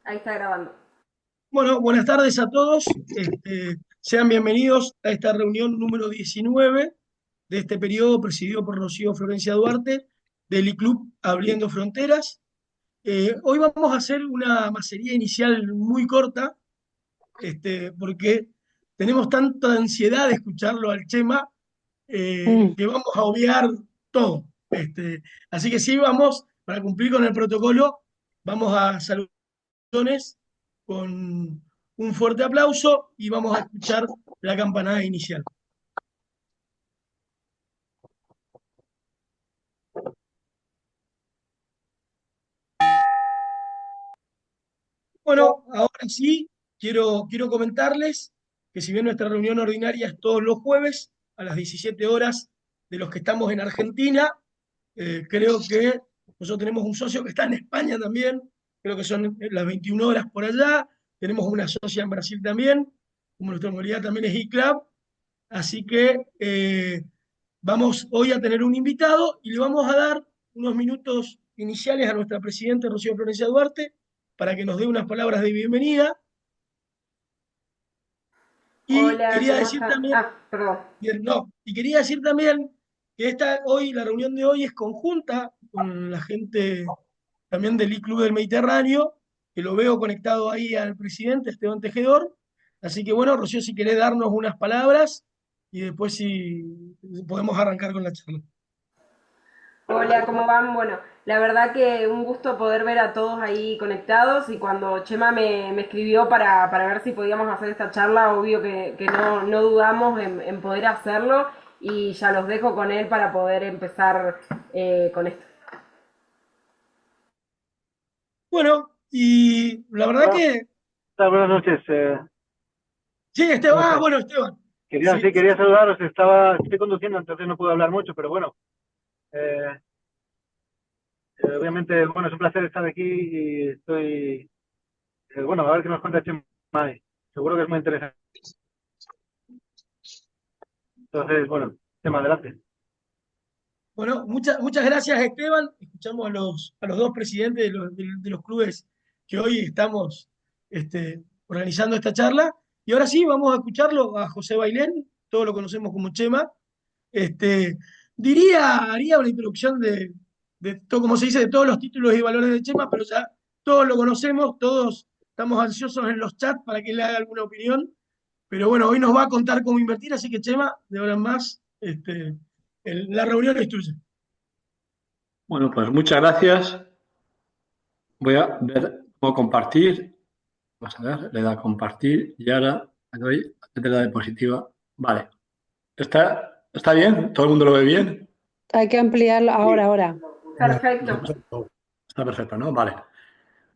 Ahí está grabando. Bueno, buenas tardes a todos. Sean bienvenidos a esta reunión número 19 de este periodo presidido por Rocío Florencia Duarte del iClub Abriendo Fronteras. Hoy vamos a hacer una macería inicial muy corta, porque tenemos tanta ansiedad de escucharlo al Chema, Mm. que vamos a obviar todo. Así que sí, vamos, para cumplir con el protocolo, vamos a saludar con un fuerte aplauso y vamos a escuchar la campanada inicial. Bueno, ahora sí, quiero comentarles que si bien nuestra reunión ordinaria es todos los jueves a las 17 horas de los que estamos en Argentina, creo que nosotros tenemos un socio que está en España también, creo que son las 21 horas por allá, tenemos una socia en Brasil también, como nuestra modalidad también es eClub, así que vamos hoy a tener un invitado y le vamos a dar unos minutos iniciales a nuestra presidenta Rocío Florencia Duarte para que nos dé unas palabras de bienvenida. Y Hola, quería ¿cómo decir están? también, Ah, perdón. bien, no, y quería decir también que la reunión de hoy es conjunta con la gente también del iClub del Mediterráneo, que lo veo conectado ahí al presidente Esteban Tejedor. Así que bueno, Rocío, si querés darnos unas palabras y después si podemos arrancar con la charla. Hola, ¿cómo van? Bueno, la verdad que un gusto poder ver a todos ahí conectados y cuando Chema me escribió para ver si podíamos hacer esta charla, obvio que no dudamos en poder hacerlo y ya los dejo con él para poder empezar con esto. Bueno, y la verdad Hola, que, buenas noches. sí, Esteban, ¿Cómo estás? bueno, Esteban, Quería, sí, sí, quería saludaros. Estoy conduciendo, entonces no puedo hablar mucho, pero bueno, eh, obviamente, bueno, es un placer estar aquí y bueno, a ver qué nos cuenta Chema. Seguro que es muy interesante. Entonces, bueno, Chema, adelante. bueno, muchas gracias, Esteban. Escuchamos a los dos presidentes de los clubes que hoy estamos organizando esta charla. Y ahora sí, vamos a escucharlo a José Bailén, todos lo conocemos como Chema. Este, haría una introducción de todo, como se dice, de todos los títulos y valores de Chema, pero ya todos lo conocemos, todos estamos ansiosos en los chats para que él haga alguna opinión. Pero bueno, hoy nos va a contar cómo invertir, así que Chema, de ahora en más, la reunión es tuya. Bueno, pues muchas gracias. Voy a ver cómo compartir. Vamos a ver, le da a compartir y ahora le doy a la diapositiva. Vale. ¿Está bien? ¿Todo el mundo lo ve bien? Hay que ampliarlo ahora. Perfecto. Está perfecto, ¿no? Vale.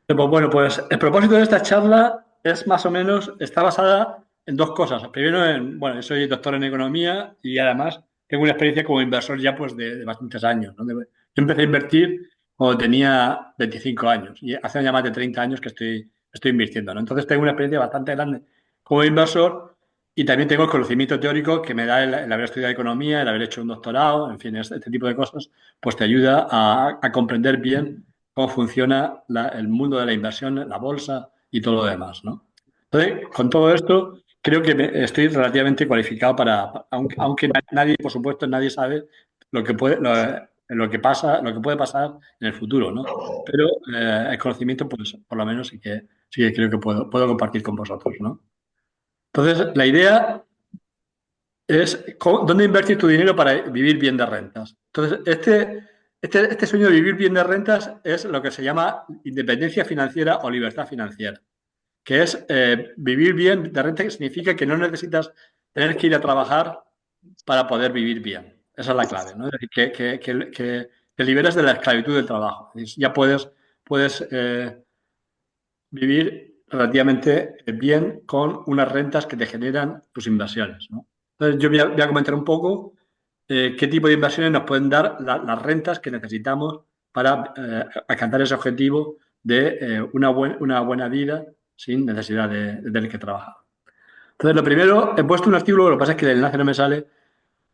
Pues bueno, pues el propósito de esta charla es más o menos, está basada en dos cosas. Primero, bueno, yo soy doctor en economía y además tengo una experiencia como inversor ya pues de bastantes años, ¿no? Yo empecé a invertir cuando tenía 25 años y hace ya más de 30 años que estoy invirtiendo, ¿no? Entonces tengo una experiencia bastante grande como inversor y también tengo el conocimiento teórico que me da el haber estudiado economía, el haber hecho un doctorado, en fin, este tipo de cosas, pues te ayuda a comprender bien cómo funciona el mundo de la inversión, la bolsa y todo lo demás, ¿no? Entonces, con todo esto, creo que estoy relativamente cualificado aunque nadie, por supuesto, nadie sabe lo que pasa, lo que puede pasar en el futuro, ¿no? Pero el conocimiento, pues, por lo menos sí que creo que puedo compartir con vosotros, ¿no? Entonces, la idea es dónde invertir tu dinero para vivir bien de rentas. Entonces, este sueño de vivir bien de rentas es lo que se llama independencia financiera o libertad financiera, que es vivir bien de renta, que significa que no necesitas tener que ir a trabajar para poder vivir bien. Esa es la clave, ¿no? Es decir, que te liberas de la esclavitud del trabajo. Ya puedes vivir relativamente bien con unas rentas que te generan tus inversiones, ¿no? Entonces, yo voy a comentar un poco qué tipo de inversiones nos pueden dar las rentas que necesitamos para alcanzar ese objetivo de una buena vida sin necesidad de tener que trabajar. Entonces, lo primero, he puesto un artículo, lo que pasa es que el enlace no me sale,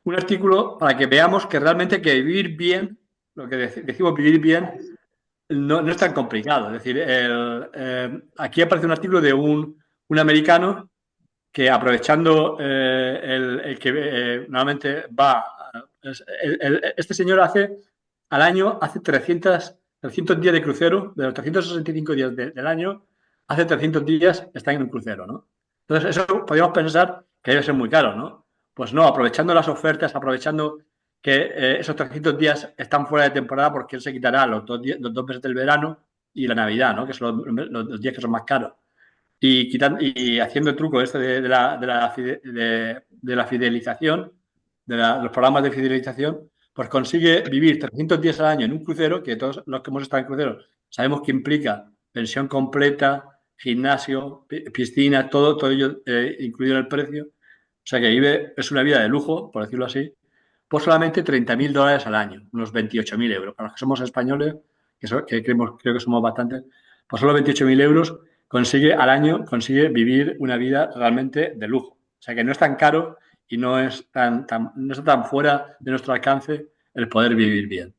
un artículo para que veamos que realmente que vivir bien, lo que decimos vivir bien, no es tan complicado. Es decir, aquí aparece un artículo de un americano que aprovechando el que normalmente va, este señor al año hace 300 días de crucero, de los 365 días del año, hace 300 días está en un crucero, ¿no? Entonces, eso podríamos pensar que debe ser muy caro, ¿no? Pues no, aprovechando las ofertas, aprovechando que esos 300 días están fuera de temporada porque él se quitará los 2 meses del verano y la Navidad, ¿no? Que son los días que son más caros y haciendo el truco este de la fidelización, los programas de fidelización, pues consigue vivir 300 días al año en un crucero, que todos los que hemos estado en cruceros sabemos que implica pensión completa, gimnasio, piscina, todo ello incluido en el precio. O sea que es una vida de lujo, por decirlo así, por solamente $30.000 al año, unos 28.000 euros. Para los que somos españoles, que creo que somos bastantes, por solo 28.000 euros al año consigue vivir una vida realmente de lujo. O sea que no es tan caro y no está tan fuera de nuestro alcance el poder vivir bien.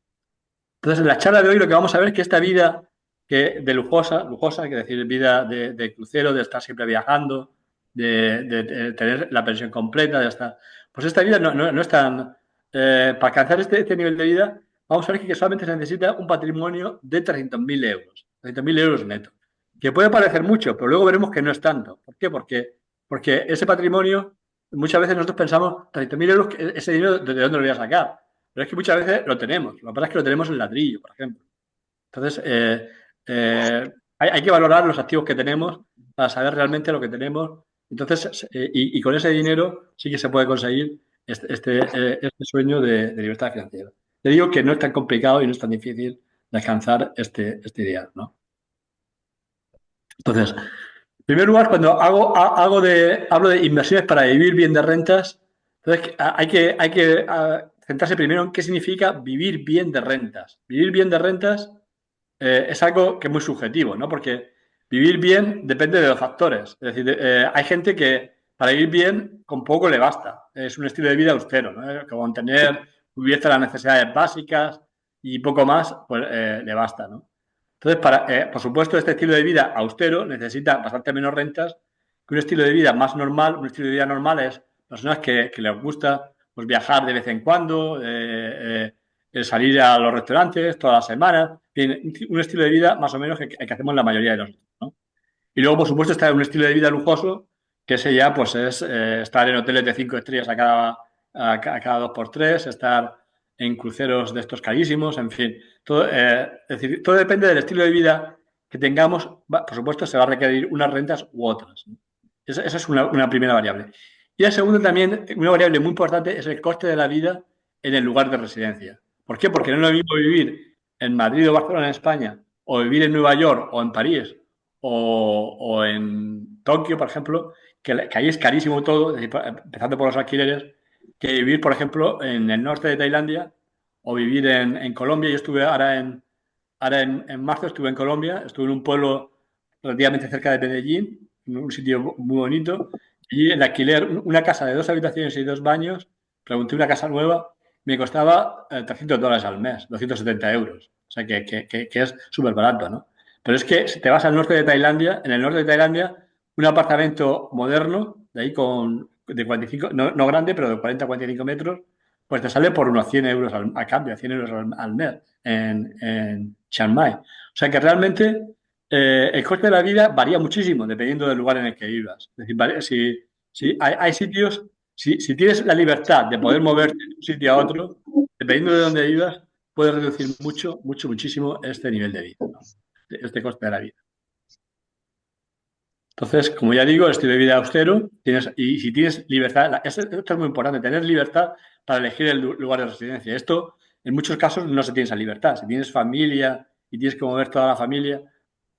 Entonces, en la charla de hoy lo que vamos a ver es que esta vida de lujosa, que decir, vida de crucero, de estar siempre viajando, de tener la pensión completa, de estar. Pues esta vida no es tan. Para alcanzar este nivel de vida, vamos a ver que solamente se necesita un patrimonio de 300.000 euros, 300.000 euros netos, que puede parecer mucho, pero luego veremos que no es tanto. ¿Por qué? Porque ese patrimonio, muchas veces nosotros pensamos, 300.000 euros, ese dinero, ¿de dónde lo voy a sacar? Pero es que muchas veces lo tenemos. Lo que pasa es que lo tenemos en ladrillo, por ejemplo. Entonces, hay que valorar los activos que tenemos para saber realmente lo que tenemos. Entonces, y con ese dinero sí que se puede conseguir este sueño de libertad financiera. Te digo que no es tan complicado y no es tan difícil de alcanzar este ideal, ¿no? Entonces, en primer lugar, cuando hablo de inversiones para vivir bien de rentas, entonces hay que centrarse primero en qué significa vivir bien de rentas. Vivir bien de rentas es algo que es muy subjetivo, ¿no? Porque vivir bien depende de los factores. Es decir, hay gente que para vivir bien con poco le basta. Es un estilo de vida austero, ¿no? Con tener cubiertas las necesidades básicas y poco más, pues le basta, ¿no? Entonces, por supuesto, este estilo de vida austero necesita bastante menos rentas que un estilo de vida más normal. Un estilo de vida normal es personas que les gusta pues, viajar de vez en cuando, salir a los restaurantes todas las semanas. Un estilo de vida más o menos que hacemos la mayoría de nosotros, ¿no? Y luego, por supuesto, está un estilo de vida lujoso, que ese ya pues es estar en hoteles de 5 estrellas a cada 2 por 3, estar en cruceros de estos carísimos, en fin. Es decir, todo depende del estilo de vida que tengamos. Por supuesto, se va a requerir unas rentas u otras, ¿no? Esa es una primera variable. Y la segunda también, una variable muy importante, es el coste de la vida en el lugar de residencia. ¿Por qué? Porque no es lo mismo vivir en Madrid o Barcelona, en España, o vivir en Nueva York o en París o en Tokio, por ejemplo, que ahí es carísimo todo, es decir, empezando por los alquileres, que vivir, por ejemplo, en el norte de Tailandia o vivir en Colombia. Yo estuve en marzo, estuve en Colombia, estuve en un pueblo relativamente cerca de Medellín, en un sitio muy bonito, y el alquiler, una casa de 2 habitaciones y 2 baños, pregunté una casa nueva, me costaba $300 al mes, 270 euros. O sea, que es súper barato, ¿no? Pero es que si te vas al norte de Tailandia, en el norte de Tailandia, un apartamento moderno, de ahí de 45, no grande, pero de 40 a 45 metros, pues te sale por unos 100 euros a cambio, 100 euros al mes en Chiang Mai. O sea que realmente el coste de la vida varía muchísimo dependiendo del lugar en el que vivas. Es decir, si hay sitios, si tienes la libertad de poder moverte de un sitio a otro, dependiendo de dónde vivas, puedes reducir muchísimo este nivel de vida, ¿no? Este coste de la vida. Entonces, como ya digo, el estilo de vida austero, y si tienes libertad, esto es muy importante, tener libertad para elegir el lugar de residencia. Esto, en muchos casos, no se tiene esa libertad. Si tienes familia y tienes que mover toda la familia,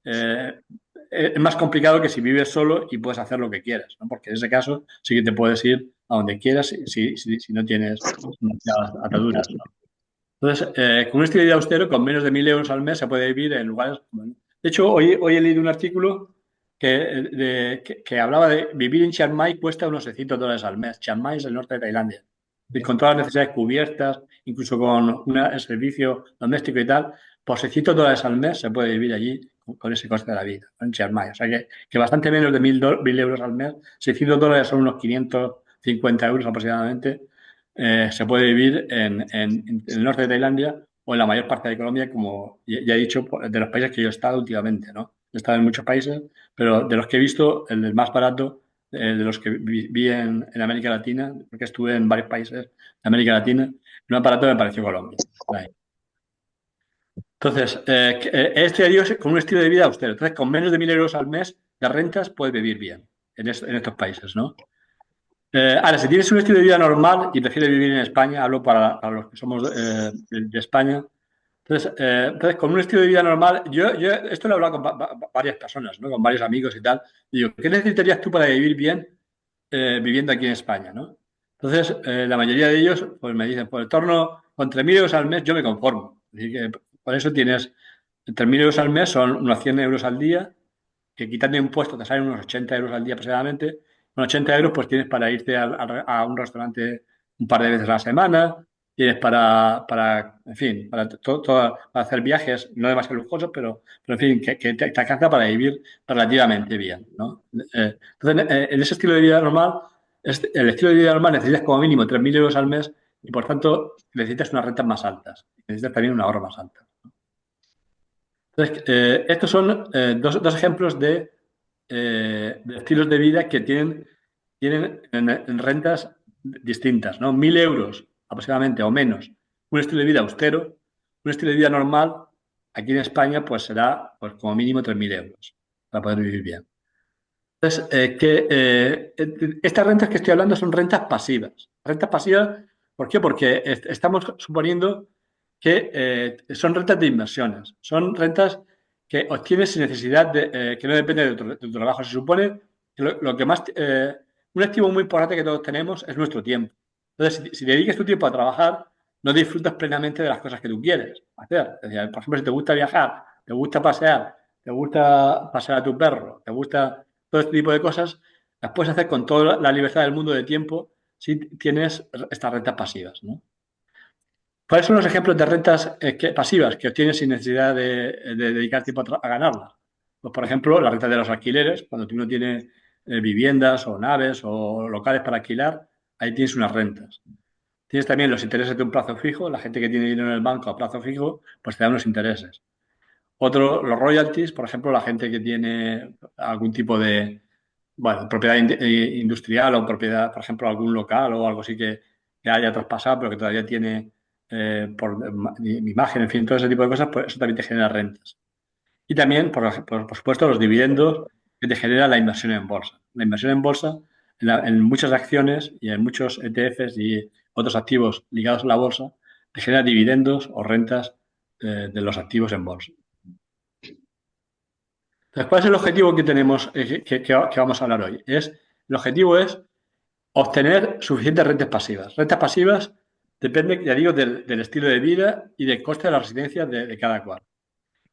es más complicado que si vives solo y puedes hacer lo que quieras, ¿no? Porque en ese caso sí que te puedes ir a donde quieras si no tienes demasiadas ataduras, ¿no? Entonces, con un estilo de vida austero, con menos de 1.000 euros al mes, se puede vivir en lugares como. De hecho, hoy he leído un artículo que hablaba de vivir en Chiang Mai cuesta unos $600 al mes. Chiang Mai es el norte de Tailandia. Y con todas las necesidades cubiertas, incluso con el servicio doméstico y tal, por $600 al mes se puede vivir allí con ese coste de la vida, en Chiang Mai. O sea que bastante menos de 1.000 euros al mes, $600 son unos 550 euros aproximadamente, se puede vivir en el norte de Tailandia o en la mayor parte de Colombia, como ya he dicho, de los países que yo he estado últimamente, ¿no? He estado en muchos países, pero de los que he visto, el más barato, de los que vi en América Latina, porque estuve en varios países de América Latina, el más barato me pareció Colombia. Ahí. Entonces, este digo con un estilo de vida austero. Entonces, con menos de 1.000 euros al mes de rentas puedes vivir bien en estos países, ¿no? Ahora, si tienes un estilo de vida normal y prefieres vivir en España, hablo para los que somos de España. Entonces, con un estilo de vida normal, yo esto lo he hablado con varias personas, ¿no? Con varios amigos y tal. Digo, ¿qué necesitarías tú para vivir bien viviendo aquí en España, ¿no? Entonces, la mayoría de ellos pues me dicen, por el torno, con 3.000 euros al mes yo me conformo. Así que por eso tienes 3.000 euros al mes, son unos 100 euros al día, que quitando impuestos te salen unos 80 euros al día aproximadamente. Con 80 euros pues tienes para irte a un restaurante un par de veces a la semana, tienes en fin, para hacer viajes no demasiado lujosos, pero en fin, que te alcanza para vivir relativamente bien, ¿no? Entonces, en ese estilo de vida normal, el estilo de vida normal necesitas como mínimo 3.000 euros al mes y por tanto necesitas unas rentas más altas, necesitas también un ahorro más alto. Entonces, estos son dos ejemplos de estilos de vida que tienen en rentas distintas, ¿no? 1.000 euros aproximadamente o menos, un estilo de vida austero, un estilo de vida normal, aquí en España pues será pues, como mínimo 3.000 euros para poder vivir bien. Entonces, estas rentas que estoy hablando son rentas pasivas. Rentas pasivas, ¿por qué? Porque estamos suponiendo que son rentas de inversiones. Son rentas que obtienes sin necesidad que no depende de tu trabajo. Se supone que lo que más... un activo muy importante que todos tenemos es nuestro tiempo. Entonces, si dedicas tu tiempo a trabajar, no disfrutas plenamente de las cosas que tú quieres hacer. Es decir, por ejemplo, si te gusta viajar, te gusta pasear, te gusta pasear a tu perro, te gusta todo este tipo de cosas, las puedes hacer con toda la libertad del mundo de tiempo si tienes estas rentas pasivas, ¿no? ¿Cuáles son los ejemplos de rentas pasivas que obtienes sin necesidad de dedicar tiempo a ganarlas? Pues, por ejemplo, la renta de los alquileres, cuando tú no tienes viviendas o naves o locales para alquilar, ahí tienes unas rentas. Tienes también los intereses de un plazo fijo, la gente que tiene dinero en el banco a plazo fijo, pues te da unos intereses. Otro, los royalties, por ejemplo, la gente que tiene algún tipo de, bueno, propiedad industrial o propiedad, por ejemplo, algún local o algo así que haya traspasado, pero que todavía tiene por imagen, en fin, todo ese tipo de cosas, pues eso también te genera rentas. Y también, por supuesto, los dividendos que te genera la inversión en bolsa. La inversión en bolsa, en muchas acciones y en muchos ETFs y otros activos ligados a la bolsa, te genera dividendos o rentas de los activos en bolsa. Entonces, ¿cuál es el objetivo que tenemos, que vamos a hablar hoy? El objetivo es obtener suficientes rentas pasivas. Rentas pasivas depende, ya digo, del estilo de vida y del coste de la residencia de cada cual.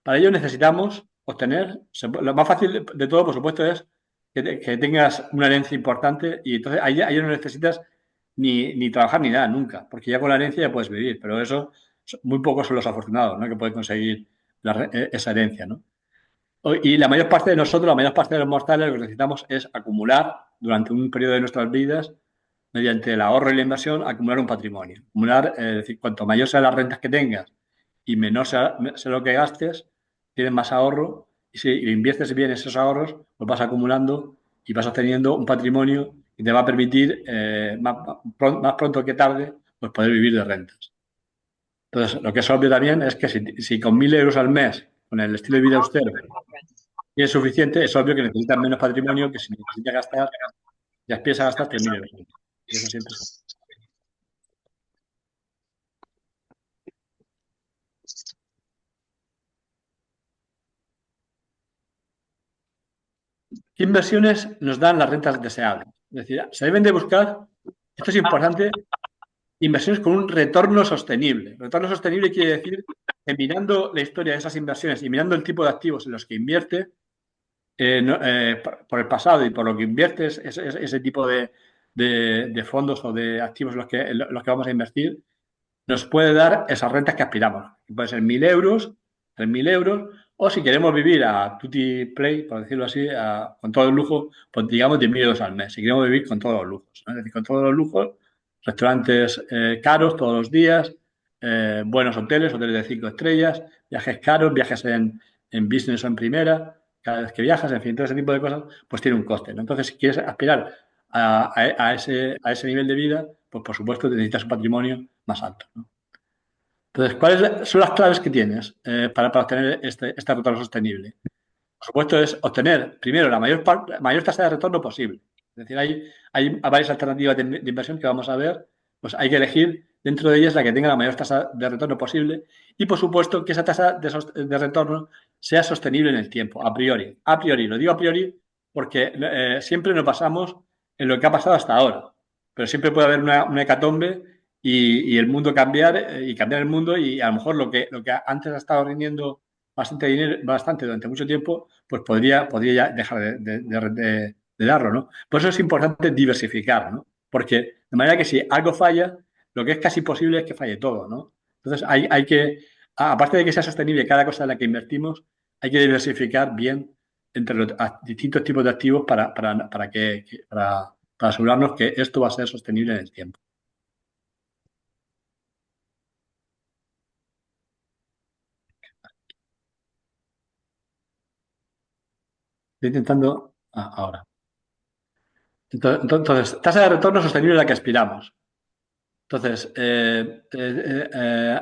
Para ello necesitamos obtener, lo más fácil de todo, por supuesto, es que tengas una herencia importante y entonces ahí no necesitas ni trabajar ni nada, nunca, porque ya con la herencia ya puedes vivir, pero eso, muy pocos son los afortunados, ¿no? Que pueden conseguir esa herencia, ¿no? Y la mayor parte de nosotros, la mayor parte de los mortales, lo que necesitamos es acumular durante un periodo de nuestras vidas, mediante el ahorro y la inversión, acumular un patrimonio. Acumular, es decir, cuanto mayor sean las rentas que tengas y menor sea lo que gastes, tienes más ahorro y si inviertes bien esos ahorros, los vas acumulando y vas obteniendo un patrimonio que te va a permitir, más pronto que tarde, pues poder vivir de rentas. Entonces, lo que es obvio también es que si con 1.000 euros al mes, con el estilo de vida austero, y es suficiente, es obvio que necesitas menos patrimonio que si necesitas gastar, ya empiezas a gastar 3.000 euros. Y eso siempre es. ¿Qué inversiones nos dan las rentas deseables? Es decir, se deben de buscar, esto es importante, inversiones con un retorno sostenible. Retorno sostenible quiere decir que mirando la historia de esas inversiones y mirando el tipo de activos en los que invierte, por el pasado y por lo que inviertes, ese tipo de fondos o de activos en los que vamos a invertir, nos puede dar esas rentas que aspiramos. Puede ser 1.000 euros 3.000 euros, o si queremos vivir a tutti play, por decirlo así, con todo el lujo, pues digamos 10.000 euros al mes. Si queremos vivir con todos los lujos, ¿no? Es decir, con todos los lujos, restaurantes caros todos los días, buenos hoteles, hoteles de 5 estrellas, viajes caros, viajes en business o en primera, cada vez que viajas, en fin, todo ese tipo de cosas, pues tiene un coste, ¿no? Entonces, si quieres aspirar a ese nivel de vida, pues por supuesto necesitas un patrimonio más alto, ¿no? Entonces, ¿cuáles son las claves que tienes para obtener este retorno sostenible? Por supuesto, es obtener, primero, la mayor tasa de retorno posible. Es decir, hay varias alternativas de inversión que vamos a ver, pues hay que elegir dentro de ellas la que tenga la mayor tasa de retorno posible y, por supuesto, que esa tasa de retorno sea sostenible en el tiempo, a priori. A priori, lo digo a priori porque siempre nos basamos en lo que ha pasado hasta ahora, pero siempre puede haber una hecatombe y el mundo cambiar y cambiar el mundo y a lo mejor lo que antes ha estado rindiendo bastante dinero, bastante durante mucho tiempo, pues podría ya dejar de darlo, ¿no? Por eso es importante diversificar, ¿no? Porque de manera que si algo falla, lo que es casi imposible es que falle todo, ¿no? Entonces hay que, aparte de que sea sostenible cada cosa en la que invertimos, hay que diversificar bien entre los distintos tipos de activos para asegurarnos que esto va a ser sostenible en el tiempo. Estoy intentando ahora. Entonces, tasa de retorno sostenible a la que aspiramos. Entonces,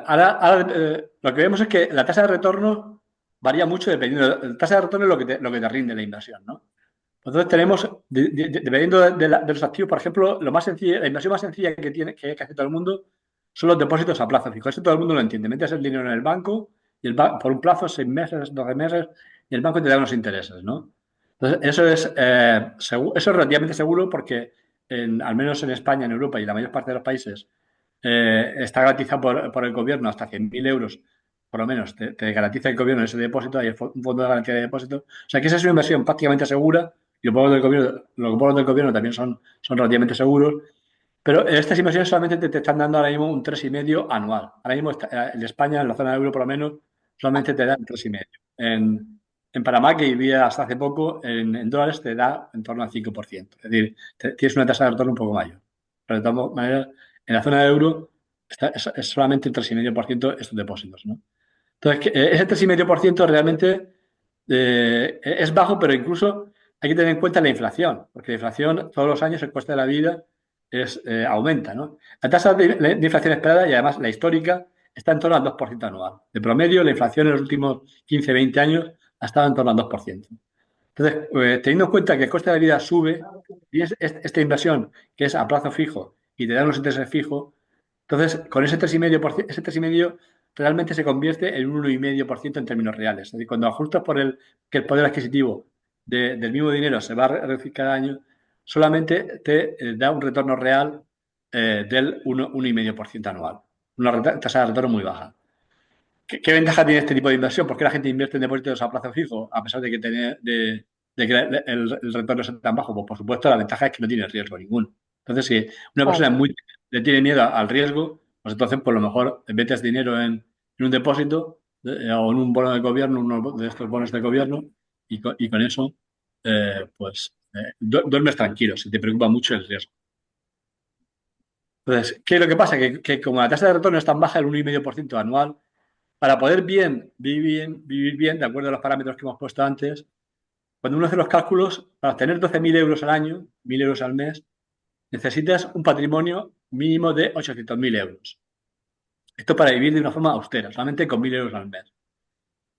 ahora, lo que vemos es que la tasa de retorno varía mucho dependiendo. La tasa de retorno es lo que te rinde la inversión, ¿no? Entonces tenemos, dependiendo de los activos, por ejemplo, lo más sencillo, la inversión más sencilla que hace todo el mundo son los depósitos a plazo fijo. Esto todo el mundo lo entiende. Metes el dinero en el banco y por un plazo, 6 meses, 12 meses, y el banco te da unos intereses, ¿no? Entonces, eso es relativamente seguro porque, al menos en España, en Europa y en la mayor parte de los países, está garantizado por el gobierno hasta 100.000 euros, por lo menos, te garantiza el gobierno ese depósito, hay un fondo de garantía de depósito. O sea que esa es una inversión prácticamente segura y los bonos del gobierno también son relativamente seguros, pero estas inversiones solamente te están dando ahora mismo un 3,5 anual. Ahora mismo en España, en la zona de euro por lo menos, solamente te dan 3,5. En Panamá, que vivía hasta hace poco, en dólares te da en torno al 5%. Es decir, tienes una tasa de retorno un poco mayor. Pero de todas maneras, en la zona de euro es solamente el 3,5% estos depósitos, ¿no? Entonces, ese 3,5% realmente es bajo, pero incluso hay que tener en cuenta la inflación, porque la inflación, todos los años el coste de la vida aumenta, ¿no? La tasa de inflación esperada y además la histórica está en torno al 2% anual. De promedio, la inflación en los últimos 15, 20 años ha estado en torno al 2%. Entonces, teniendo en cuenta que el coste de la vida sube y esta inversión que es a plazo fijo y te dan unos intereses fijos, entonces con ese 3,5%, ese 3,5% realmente se convierte en un 1,5% en términos reales. Es decir, cuando ajustas que el poder adquisitivo del mismo dinero se va a reducir cada año, solamente te da un retorno real del 1,5% anual. Una tasa de retorno muy baja. ¿Qué ventaja tiene este tipo de inversión? ¿Por qué la gente invierte en depósitos a plazo fijo a pesar de que el retorno es tan bajo? Pues por supuesto, la ventaja es que no tiene riesgo ninguno. Entonces, si una persona Claro. le tiene miedo al riesgo, pues entonces, por lo mejor, metes dinero en un depósito o en un bono del gobierno, uno de estos bonos del gobierno, y con eso, pues, duermes tranquilo, si te preocupa mucho el riesgo. Entonces, ¿qué es lo que pasa? Que como la tasa de retorno es tan baja, el 1,5% anual, para poder vivir bien, de acuerdo a los parámetros que hemos puesto antes, cuando uno hace los cálculos, para obtener 12.000 euros al año, 1.000 euros al mes, necesitas un patrimonio mínimo de 800.000 euros. Esto para vivir de una forma austera, solamente con 1.000 euros al mes.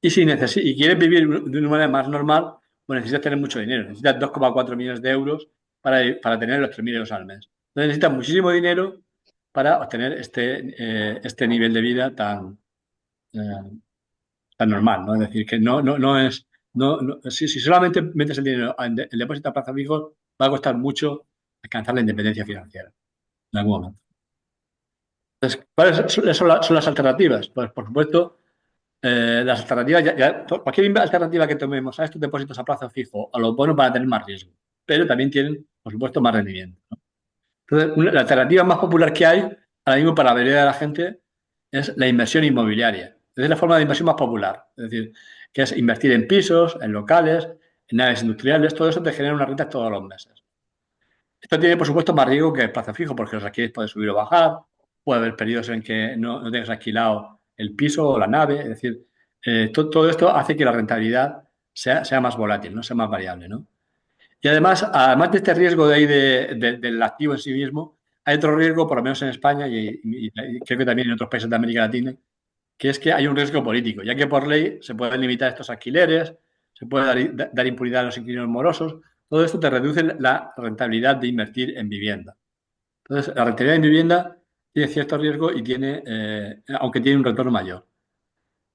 Y quieres vivir de una manera más normal, pues necesitas tener mucho dinero. Necesitas 2,4 millones de euros para tener los 3.000 euros al mes. Entonces necesitas muchísimo dinero para obtener este nivel de vida eh, tan normal, ¿no? Es decir, que no es. Si solamente metes el dinero en el depósito a plazo fijo, va a costar mucho alcanzar la independencia financiera en algún momento. Entonces, ¿cuáles son las alternativas? Pues, por supuesto, las alternativas, cualquier alternativa que tomemos a estos depósitos a plazo fijo, a los bonos van a tener más riesgo, pero también tienen, por supuesto, más rendimiento, ¿no? Entonces, la alternativa más popular que hay ahora mismo para la mayoría de la gente es la inversión inmobiliaria. Es la forma de inversión más popular. Es decir, que es invertir en pisos, en locales, en naves industriales, todo eso te genera una renta todos los meses. Esto tiene, por supuesto, más riesgo que el plazo fijo, porque los alquileres pueden subir o bajar, puede haber periodos en que no tengas alquilado el piso o la nave, es decir, todo esto hace que la rentabilidad sea más volátil, ¿no? Sea más variable, ¿no? Y además de este riesgo de ahí del activo en sí mismo, hay otro riesgo, por lo menos en España y creo que también en otros países de América Latina, que es que hay un riesgo político, ya que por ley se pueden limitar estos alquileres, se puede dar impunidad a los inquilinos morosos, todo esto te reduce la rentabilidad de invertir en vivienda. Entonces, la rentabilidad en vivienda tiene cierto riesgo y aunque tiene un retorno mayor.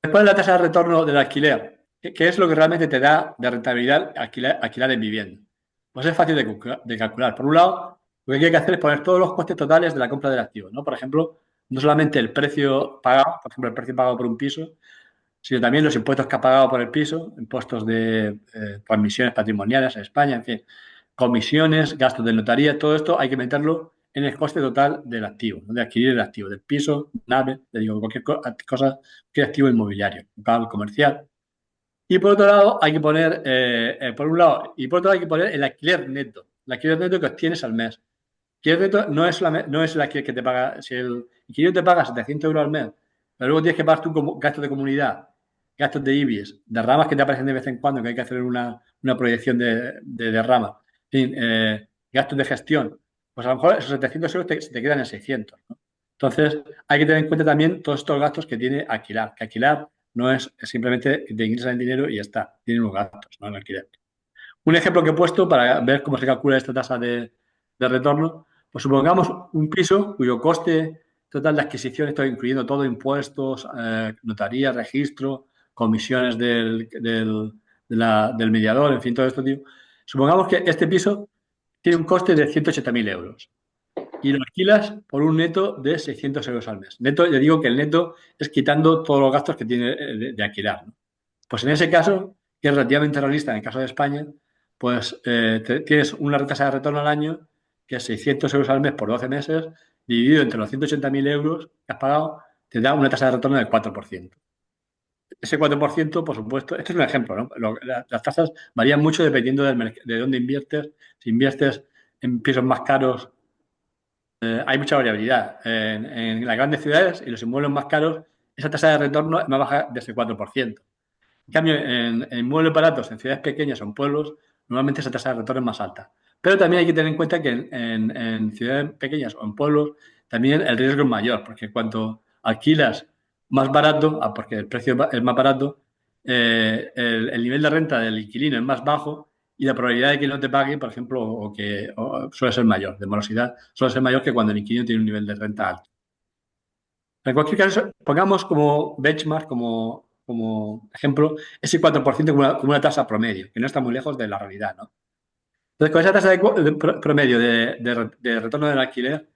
Después, la tasa de retorno del alquiler. ¿Qué es lo que realmente te da de rentabilidad alquilar en vivienda? Pues es fácil de calcular. Por un lado, lo que hay que hacer es poner todos los costes totales de la compra del activo, ¿no? Por ejemplo, no solamente el precio pagado, por ejemplo, el precio pagado por un piso, sino también los impuestos que ha pagado por el piso, impuestos de transmisiones patrimoniales en España, en fin, comisiones, gastos de notaría, todo esto hay que meterlo en el coste total del activo, ¿no? De adquirir el activo, del piso, nave, le digo, cualquier cosa, cualquier activo inmobiliario, local, comercial. Y por otro lado, hay que poner, por un lado, y por otro lado hay que poner el alquiler neto que obtienes al mes. El alquiler neto no es el alquiler que te paga, si el inquilino te paga 700 euros al mes, pero luego tienes que pagar tú como gastos de comunidad, gastos de IBIES, derramas que te aparecen de vez en cuando, que hay que hacer una proyección de derrama, en fin, gastos de gestión, pues a lo mejor esos 700 euros se te quedan en 600, ¿no? Entonces, hay que tener en cuenta también todos estos gastos que tiene alquilar, que alquilar no es simplemente que te ingresan el dinero y ya está, tiene unos gastos, ¿no? El alquiler. Un ejemplo que he puesto para ver cómo se calcula esta tasa de retorno, pues supongamos un piso cuyo coste total de adquisición, estoy incluyendo todo, impuestos, notaría, registro, comisiones del mediador, en fin, todo esto, tío. Supongamos que este piso tiene un coste de 180.000 euros y lo alquilas por un neto de 600 euros al mes. Neto, yo digo que el neto es quitando todos los gastos que tiene de alquilar, ¿no? Pues en ese caso, que es relativamente realista en el caso de España, pues tienes una tasa de retorno al año que es 600 euros al mes por 12 meses, dividido entre los 180.000 euros que has pagado, te da una tasa de retorno del 4%. Ese 4%, por supuesto, este es un ejemplo, ¿no? Las tasas varían mucho dependiendo de dónde inviertes. Si inviertes en pisos más caros, hay mucha variabilidad. En las grandes ciudades y los inmuebles más caros, esa tasa de retorno es más baja de ese 4%. En cambio, en inmuebles baratos, en ciudades pequeñas o en pueblos, normalmente esa tasa de retorno es más alta. Pero también hay que tener en cuenta que en ciudades pequeñas o en pueblos también el riesgo es mayor, porque cuando alquilas más barato, porque el precio es más barato, el nivel de renta del inquilino es más bajo y la probabilidad de que no te pague, por ejemplo, suele ser mayor, de morosidad, suele ser mayor que cuando el inquilino tiene un nivel de renta alto. En cualquier caso, pongamos como benchmark, como ejemplo, ese 4% como una tasa promedio, que no está muy lejos de la realidad, ¿no? Entonces, con esa tasa promedio de retorno del alquiler,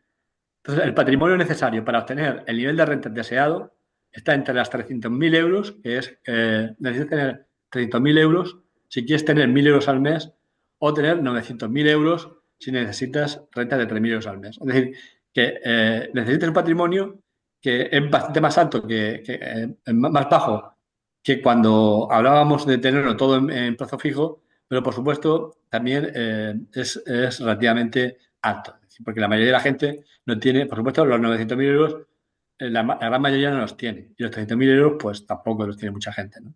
entonces el patrimonio necesario para obtener el nivel de renta deseado está entre las 300.000 euros, que es, necesitas tener 300.000 euros si quieres tener 1.000 euros al mes, o tener 900.000 euros si necesitas renta de 3.000 euros al mes. Es decir, que necesitas un patrimonio que es bastante más alto, más bajo que cuando hablábamos de tenerlo todo en plazo fijo, pero por supuesto también es relativamente alto, porque la mayoría de la gente no tiene, por supuesto, los 900.000 euros, la gran mayoría no los tiene, y los 300.000 euros pues tampoco los tiene mucha gente, ¿no?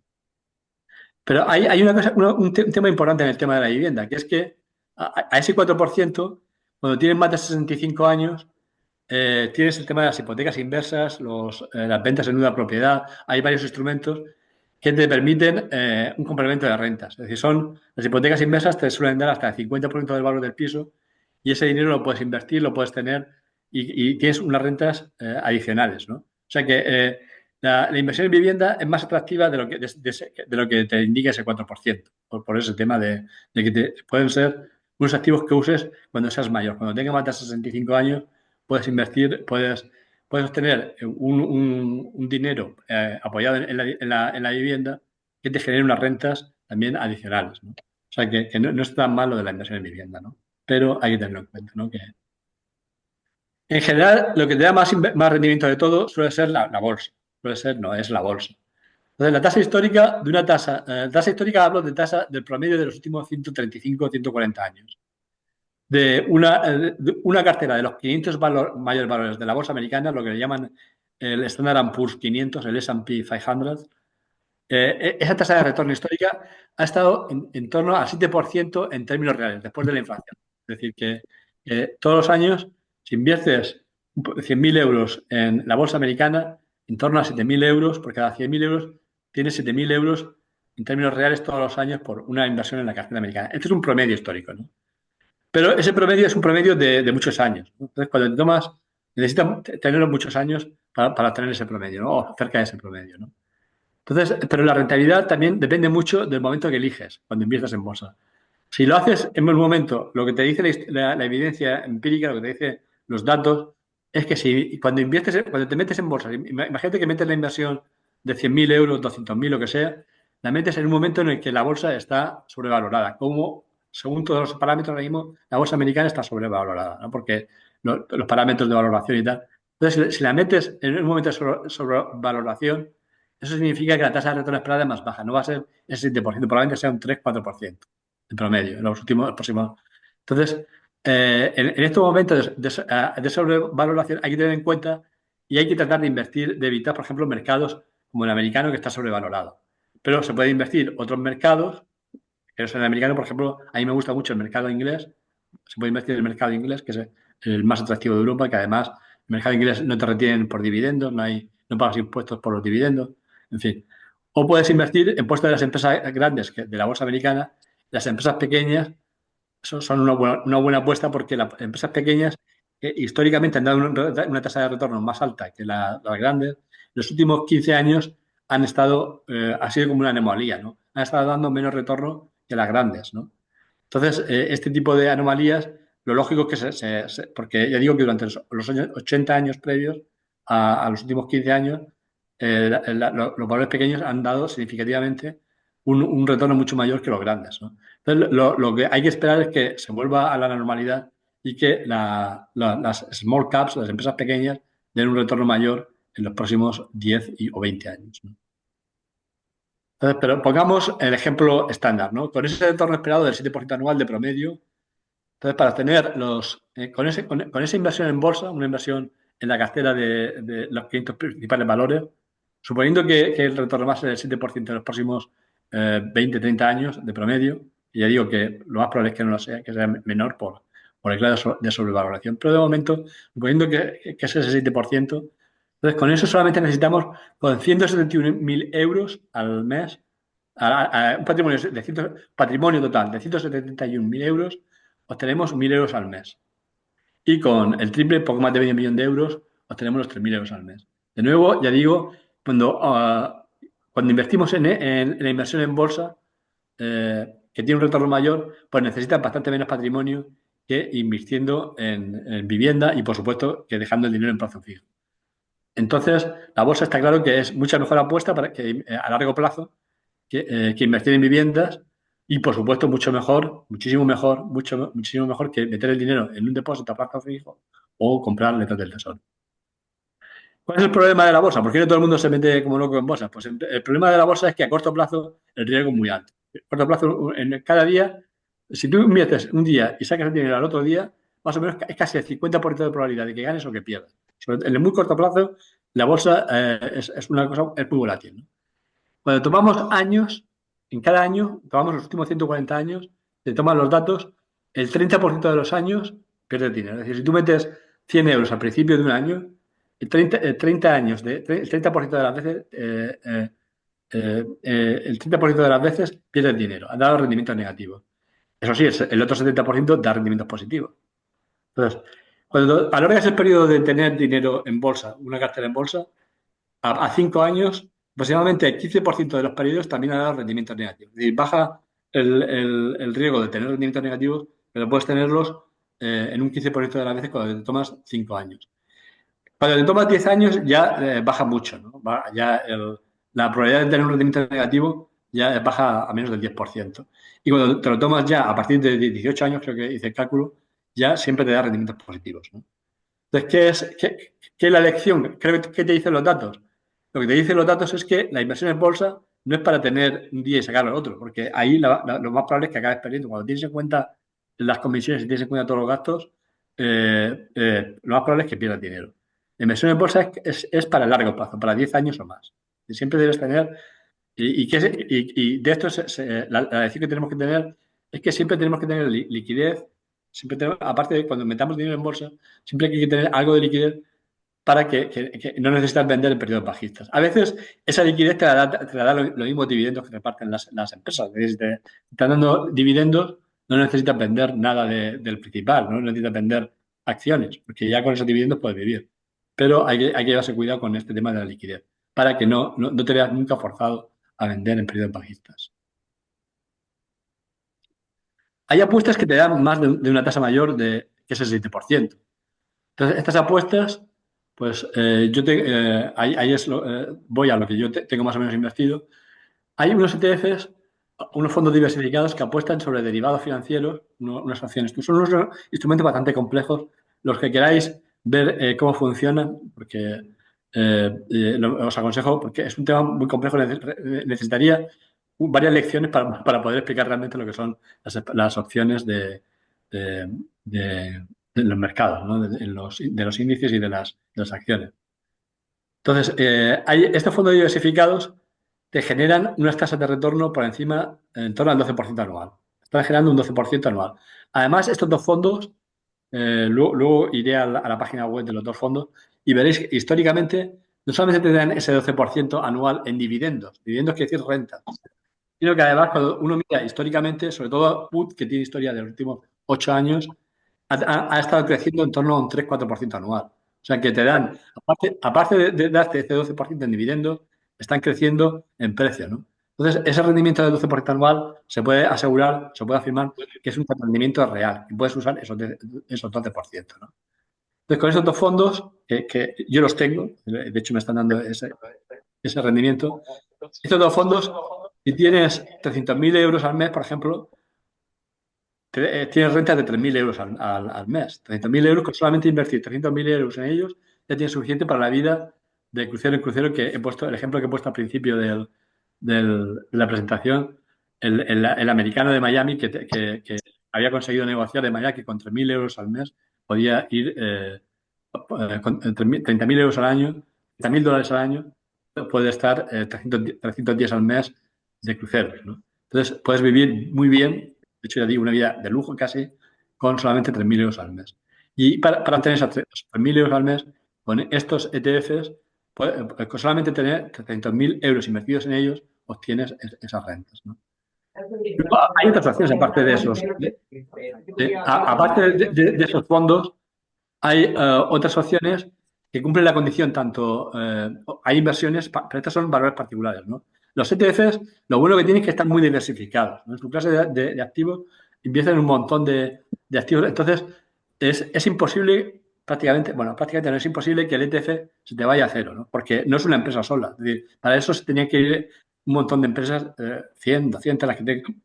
Pero hay una cosa, un tema importante en el tema de la vivienda, que es que a ese 4%, cuando tienes más de 65 años, tienes el tema de las hipotecas inversas, las ventas en una propiedad, hay varios instrumentos que te permiten un complemento de rentas. Es decir, las hipotecas inversas te suelen dar hasta el 50% del valor del piso y ese dinero lo puedes invertir, lo puedes tener y tienes unas rentas adicionales, ¿no? O sea que la inversión en vivienda es más atractiva de lo que te indica ese 4%, por ese tema de que pueden ser unos activos que uses cuando seas mayor. Cuando tengas más de 65 años, puedes invertir, puedes obtener un dinero apoyado en la vivienda que te genere unas rentas también adicionales, ¿no? O sea, que no es tan malo de la inversión en vivienda, ¿no? Pero hay que tenerlo en cuenta, ¿no? Que en general, lo que te da más rendimiento de todo suele ser la bolsa. No es la bolsa. Entonces, la tasa histórica de una tasa histórica hablo de tasa del promedio de los últimos 135 o 140 años. De una cartera de los 500 mayores valores de la bolsa americana, lo que le llaman el Standard & Poor's 500, el S&P 500, esa tasa de retorno histórica ha estado en torno al 7% en términos reales, después de la inflación. Es decir, que todos los años, si inviertes 100.000 euros en la bolsa americana, en torno a 7.000 euros, por cada 100.000 euros, tienes 7.000 euros en términos reales todos los años por una inversión en la cartera americana. Este es un promedio histórico, ¿no? Pero ese promedio es un promedio de muchos años, ¿no? Entonces, cuando te tomas, necesitas tenerlo muchos años para tener ese promedio, ¿no? O cerca de ese promedio, ¿no? Entonces, pero la rentabilidad también depende mucho del momento que eliges cuando inviertes en bolsa. Si lo haces en un momento, lo que te dice la evidencia empírica, lo que te dice los datos, es que si cuando inviertes, cuando te metes en bolsa, imagínate que metes la inversión de 100.000 euros, 200.000, lo que sea, la metes en un momento en el que la bolsa está sobrevalorada. Como, según todos los parámetros ahora mismo, la bolsa americana está sobrevalorada, ¿no? Porque los parámetros de valoración y tal. Entonces, si la metes en un momento de sobrevaloración, eso significa que la tasa de retorno esperada es más baja. No va a ser ese 7%, probablemente sea un 3-4% en promedio, en los próximos. Entonces, en estos momentos de sobrevaloración hay que tener en cuenta y hay que tratar de invertir, de evitar, por ejemplo, mercados como el americano que está sobrevalorado. Pero se puede invertir otros mercados, que es el americano, por ejemplo, a mí me gusta mucho el mercado inglés. Se puede invertir en el mercado inglés, que es el más atractivo de Europa, que además el mercado inglés no te retienen por dividendos, no pagas impuestos por los dividendos, en fin. O puedes invertir en puestos de las empresas grandes de la bolsa americana. Las empresas pequeñas son una buena apuesta porque las empresas pequeñas históricamente han dado una tasa de retorno más alta que las grandes. Los últimos 15 años ha sido como una anomalía, ¿no? Han estado dando menos retorno que las grandes, ¿no? Entonces, este tipo de anomalías, lo lógico es que porque ya digo que durante los 80 años previos a los últimos 15 años, los valores pequeños han dado significativamente un retorno mucho mayor que los grandes, ¿no? Entonces, lo que hay que esperar es que se vuelva a la normalidad y que las small caps, las empresas pequeñas, den un retorno mayor en los próximos 10 o 20 años, ¿no? Entonces, pero pongamos el ejemplo estándar, ¿no? Con ese retorno esperado del 7% anual de promedio, entonces para tener con esa inversión en bolsa, una inversión en la cartera de los 500 principales valores, suponiendo que el retorno va a ser el 7% en los próximos 20, 30 años de promedio, y ya digo que lo más probable es que no lo sea, que sea menor por el grado de sobrevaloración, pero de momento, suponiendo que es ese 7%, entonces con eso solamente necesitamos con 171.000 euros al mes, un patrimonio total de 171.000 euros, obtenemos 1.000 euros al mes. Y con el triple, poco más de medio millón de euros, obtenemos los 3.000 euros al mes. De nuevo, ya digo, cuando invertimos en la inversión en bolsa, que tiene un retorno mayor, pues necesitas bastante menos patrimonio que invirtiendo en vivienda y, por supuesto, que dejando el dinero en plazo fijo. Entonces, la bolsa está claro que es mucha mejor apuesta a largo plazo que invertir en viviendas y, por supuesto, muchísimo mejor que meter el dinero en un depósito a plazo fijo o comprar letras del tesoro. ¿Cuál es el problema de la bolsa? ¿Por qué no todo el mundo se mete como loco en bolsa? Pues el problema de la bolsa es que a corto plazo el riesgo es muy alto. A corto plazo, cada día, si tú inviertes un día y sacas el dinero al otro día, más o menos es casi el 50% de probabilidad de que ganes o que pierdas. En el muy corto plazo, la bolsa es una cosa, es muy volátil, ¿no? Cuando tomamos años, en cada año, tomamos los últimos 140 años, te toman los datos, el 30% de los años pierdes dinero. Es decir, si tú metes 100 euros al principio de un año, el 30 años, el 30% de las veces, el 30% de las veces pierdes dinero, ha dado rendimientos negativos. Eso sí, el otro 70% da rendimientos positivos. Entonces, cuando alargas el periodo de tener dinero en bolsa, una cartera en bolsa, a 5 años, aproximadamente el 15% de los periodos también ha dado rendimientos negativos. Es decir, baja el riesgo de tener rendimientos negativos, pero puedes tenerlos en un 15% de las veces cuando te tomas 5 años. Cuando te tomas 10 años ya baja mucho, ¿no? La probabilidad de tener un rendimiento negativo ya baja a menos del 10%. Y cuando te lo tomas ya a partir de 18 años, creo que hice el cálculo, ya siempre te da rendimientos positivos, ¿no? Entonces, ¿qué es la lección? ¿Qué te dicen los datos? Lo que te dicen los datos es que la inversión en bolsa no es para tener un día y sacarlo al otro, porque ahí lo más probable es que acabes perdiendo. Cuando tienes en cuenta las comisiones y tienes en cuenta todos los gastos, lo más probable es que pierdas dinero. La inversión en bolsa es para el largo plazo, para 10 años o más. Y siempre debes tener, y de esto la decisión que tenemos que tener es que siempre tenemos que tener liquidez, aparte de cuando metamos dinero en bolsa, siempre hay que tener algo de liquidez para que no necesitas vender en periodos bajistas. A veces esa liquidez te la da los mismos dividendos que reparten las empresas. Es decir, te están dando dividendos, no necesitas vender nada del principal, no necesitas vender acciones, porque ya con esos dividendos puedes vivir. Pero hay que llevarse cuidado con este tema de la liquidez, para que no te veas nunca forzado a vender en periodos bajistas. Hay apuestas que te dan más de una tasa mayor que es el 7%. Entonces, estas apuestas, pues voy a lo que yo tengo más o menos invertido. Hay unos ETFs, unos fondos diversificados que apuestan sobre derivados financieros, unas acciones. Son unos instrumentos bastante complejos. Los que queráis ver cómo funcionan, porque os aconsejo, porque es un tema muy complejo, necesitaría varias lecciones para poder explicar realmente lo que son las opciones de- de- de los mercados, ¿no? de los índices y de las acciones. Entonces, estos fondos diversificados te generan unas tasas de retorno por encima, en torno al 12% anual. Están generando un 12% anual. Además, estos dos fondos, luego iré a la página web de los dos fondos y veréis que históricamente no solamente te dan ese 12% anual en dividendos quiere decir renta, sino que además cuando uno mira históricamente, sobre todo PUT, que tiene historia de los últimos 8 años, ha estado creciendo en torno a un 3-4% anual. O sea, que te dan, aparte de darte ese 12% en dividendos, están creciendo en precio, ¿no? Entonces, ese rendimiento del 12% anual se puede asegurar, se puede afirmar que es un rendimiento real y puedes usar esos 12%, ¿no? Entonces, con esos dos fondos, que yo los tengo, de hecho me están dando ese rendimiento, estos dos fondos, si tienes 300.000 euros al mes, por ejemplo, tienes rentas de 3.000 euros al mes. 300.000 euros, con solamente invertir 300.000 euros en ellos, ya tienes suficiente para la vida de crucero en crucero, que he puesto, el ejemplo que he puesto al principio de la presentación, el americano de Miami que había conseguido negociar de manera que con 3.000 euros al mes podía ir con 30.000 euros al año, 30.000 dólares al año, puede estar 300 días al mes de cruceros, ¿no? Entonces, puedes vivir muy bien, de hecho, ya digo, una vida de lujo casi, con solamente 3.000 euros al mes. Y para tener esos 3.000 euros al mes, con estos ETFs, con solamente tener 300.000 euros invertidos en ellos, obtienes esas rentas, ¿no? Luego, hay otras opciones aparte de esos. Aparte de esos fondos, hay otras opciones que cumplen la condición tanto, hay inversiones, pero estas son valores particulares, ¿no? Los ETFs, lo bueno que tienen es que están muy diversificados, ¿no? En su clase de activos invierten en un montón de activos. Entonces, es imposible, prácticamente no es imposible que el ETF se te vaya a cero, ¿no? Porque no es una empresa sola. Es decir, para eso se tenía que ir un montón de empresas, 100, 200, las que tengan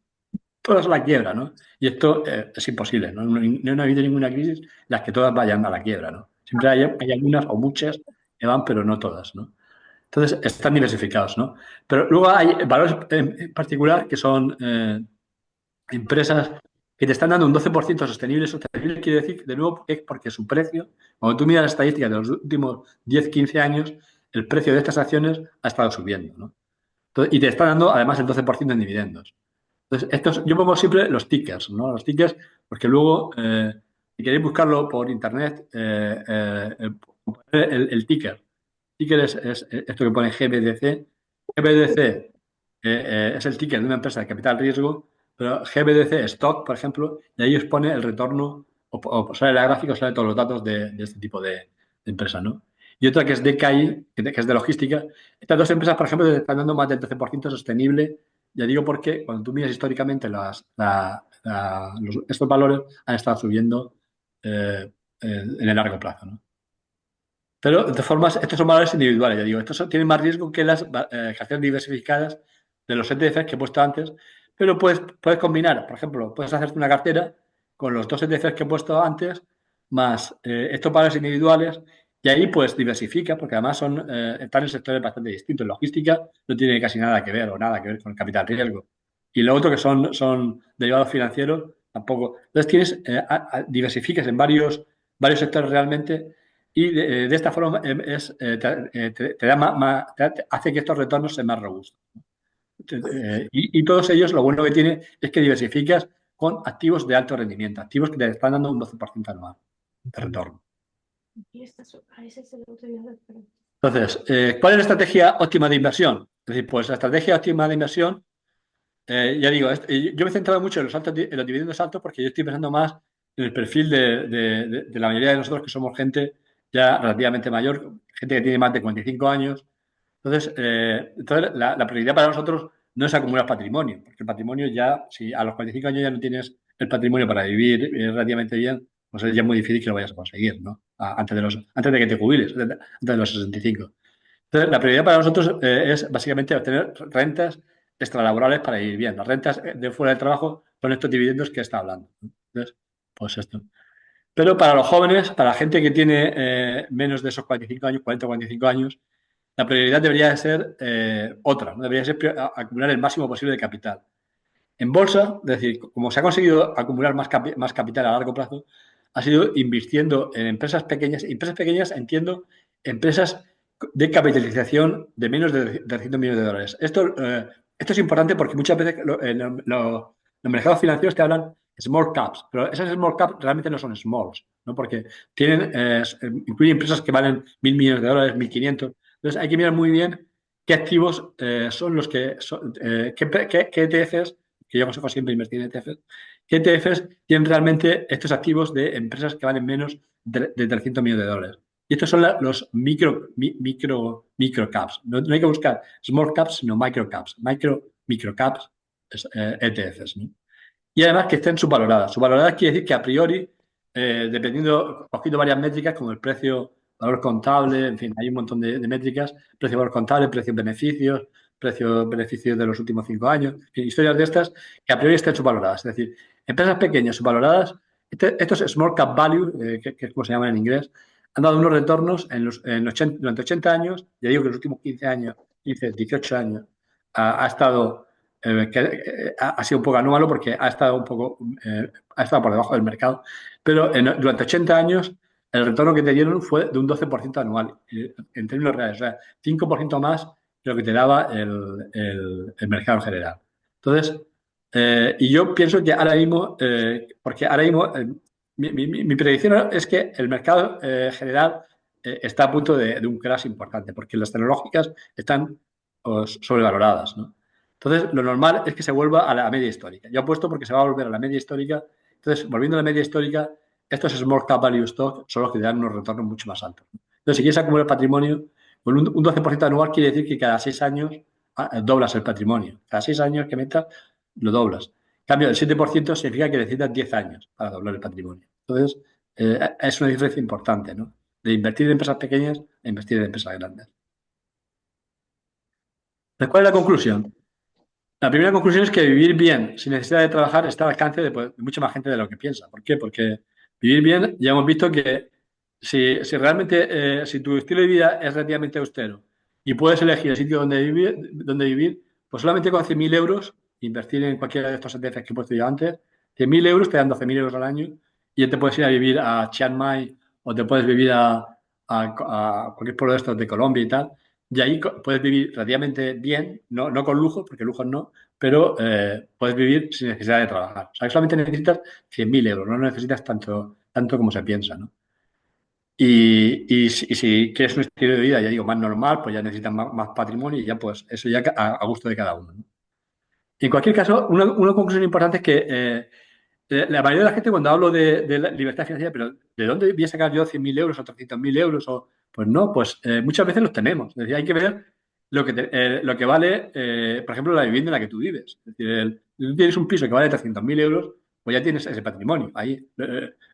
todas a la quiebra, ¿no? Y esto es imposible, ¿no? No ha habido ninguna crisis en las que todas vayan a la quiebra, ¿no? Siempre hay algunas o muchas que van, pero no todas, ¿no? Entonces, están diversificados, ¿no? Pero luego hay valores en particular que son empresas que te están dando un 12% sostenible. Sostenible quiere decir, de nuevo, es porque su precio, cuando tú miras las estadísticas de los últimos 10, 15 años, el precio de estas acciones ha estado subiendo, ¿no? Entonces, y te está dando, además, el 12% en dividendos. Entonces, yo pongo siempre los tickers, ¿no? Los tickers, porque luego, si queréis buscarlo por internet, el ticker. Ticker es esto que pone GBDC. GBDC es el ticker de una empresa de capital riesgo, pero GBDC Stock, por ejemplo, y ahí os pone el retorno, o sale la gráfica, sale todos los datos de este tipo de empresa, ¿no? Y otra que es DKI, que es de logística. Estas dos empresas, por ejemplo, te están dando más del 13% sostenible. Ya digo porque cuando tú miras históricamente estos valores han estado subiendo en el largo plazo, ¿no? Pero, de todas formas, estos son valores individuales, ya digo. Estos tienen más riesgo que las acciones diversificadas de los ETFs que he puesto antes, pero puedes combinar. Por ejemplo, puedes hacerte una cartera con los dos ETFs que he puesto antes, más estos valores individuales, Y ahí pues diversifica, porque además están en sectores bastante distintos. Logística no tiene casi nada que ver o nada que ver con el capital riesgo. Y lo otro que son derivados financieros, tampoco. Entonces diversificas en varios sectores realmente y de esta forma te da hace que estos retornos sean más robustos. Y todos ellos lo bueno que tiene es que diversificas con activos de alto rendimiento, activos que te están dando un 12% anual de retorno. Entonces, ¿cuál es la estrategia óptima de inversión? Es decir, pues la estrategia óptima de inversión, ya digo, yo me he centrado mucho en los dividendos altos porque yo estoy pensando más en el perfil de la mayoría de nosotros que somos gente ya relativamente mayor, gente que tiene más de 45 años. Entonces la prioridad para nosotros no es acumular patrimonio, porque el patrimonio ya, si a los 45 años ya no tienes el patrimonio para vivir relativamente bien, pues es ya muy difícil que lo vayas a conseguir, ¿no? Antes de que te jubiles, antes de los 65. Entonces, la prioridad para nosotros es básicamente obtener rentas extralaborales para vivir bien. Las rentas de fuera del trabajo son estos dividendos que está hablando, ¿no? Entonces, pues esto. Pero para los jóvenes, para la gente que tiene menos de esos 45 años, 40 o 45 años, la prioridad debería de ser otra, ¿no? Debería ser acumular el máximo posible de capital. En bolsa, es decir, como se ha conseguido acumular más capital a largo plazo, ha sido invirtiendo en empresas pequeñas. Empresas pequeñas, entiendo, empresas de capitalización de menos de 300 millones de dólares. Esto es importante porque muchas veces los mercados financieros te hablan small caps, pero esas small caps realmente no son smalls, ¿no? Porque incluyen empresas que valen 1.000 millones de dólares, 1.500. Entonces hay que mirar muy bien qué activos son los que son, qué ETFs, que yo aconsejo siempre invertir en ETFs, qué ETFs tienen realmente estos activos de empresas que valen menos de 300 millones de dólares. Y estos son los micro caps. No hay que buscar small caps, sino micro caps. Micro caps, ETFs, ¿no? Y además que estén subvaloradas. Subvaloradas quiere decir que a priori, dependiendo, cogiendo varias métricas como el precio, valor contable, en fin, hay un montón de métricas, precio, valor contable, precio-beneficios, precio-beneficios de los últimos 5 años, en fin, historias de estas que a priori estén subvaloradas. Es decir, empresas pequeñas subvaloradas, estos small cap value, que es como se llaman en inglés, han dado unos retornos durante 80 años, ya digo que en los últimos 15 años, 15, 18 años, ha estado ha sido un poco anómalo porque ha estado por debajo del mercado, pero durante 80 años el retorno que te dieron fue de un 12% anual, en términos reales, o sea, 5% más de lo que te daba el mercado en general. Entonces, y yo pienso que ahora mismo, porque ahora mismo mi predicción es que el mercado general está a punto de un crash importante, porque las tecnológicas están sobrevaloradas, ¿no? Entonces, lo normal es que se vuelva a la media histórica. Yo apuesto porque se va a volver a la media histórica. Entonces, volviendo a la media histórica, estos small cap value stock son los que te dan unos retornos mucho más altos. Entonces, si quieres acumular patrimonio, con un 12% anual quiere decir que cada 6 años doblas el patrimonio. Cada 6 años que metas, lo doblas. En cambio, el 7% significa que necesitas 10 años para doblar el patrimonio. Entonces, es una diferencia importante, ¿no? De invertir en empresas pequeñas a invertir en empresas grandes. ¿Cuál es la conclusión? La primera conclusión es que vivir bien sin necesidad de trabajar está al alcance de mucha más gente de lo que piensa. ¿Por qué? Porque vivir bien, ya hemos visto que si realmente, si tu estilo de vida es relativamente austero y puedes elegir el sitio donde vivir, pues solamente con 100.000 euros, invertir en cualquiera de estos ETFs que he puesto yo antes, 100.000 euros te dan 12.000 euros al año y ya te puedes ir a vivir a Chiang Mai o te puedes vivir a cualquier pueblo de estos de Colombia y tal. Y ahí puedes vivir relativamente bien, no con lujo, porque lujos no, pero puedes vivir sin necesidad de trabajar. O sea, que solamente necesitas 100.000 euros, no necesitas tanto como se piensa, ¿no? Y si quieres un estilo de vida, ya digo, más normal, pues ya necesitas más patrimonio y ya pues eso ya a gusto de cada uno, ¿no? En cualquier caso, una conclusión importante es que la mayoría de la gente cuando hablo de la libertad financiera, pero ¿de dónde voy a sacar yo 100.000 euros o 300.000 euros? Pues no, pues muchas veces los tenemos. Es decir, hay que ver lo que vale, por ejemplo, la vivienda en la que tú vives. Es decir, si tú tienes un piso que vale 300.000 euros, pues ya tienes ese patrimonio ahí. Lo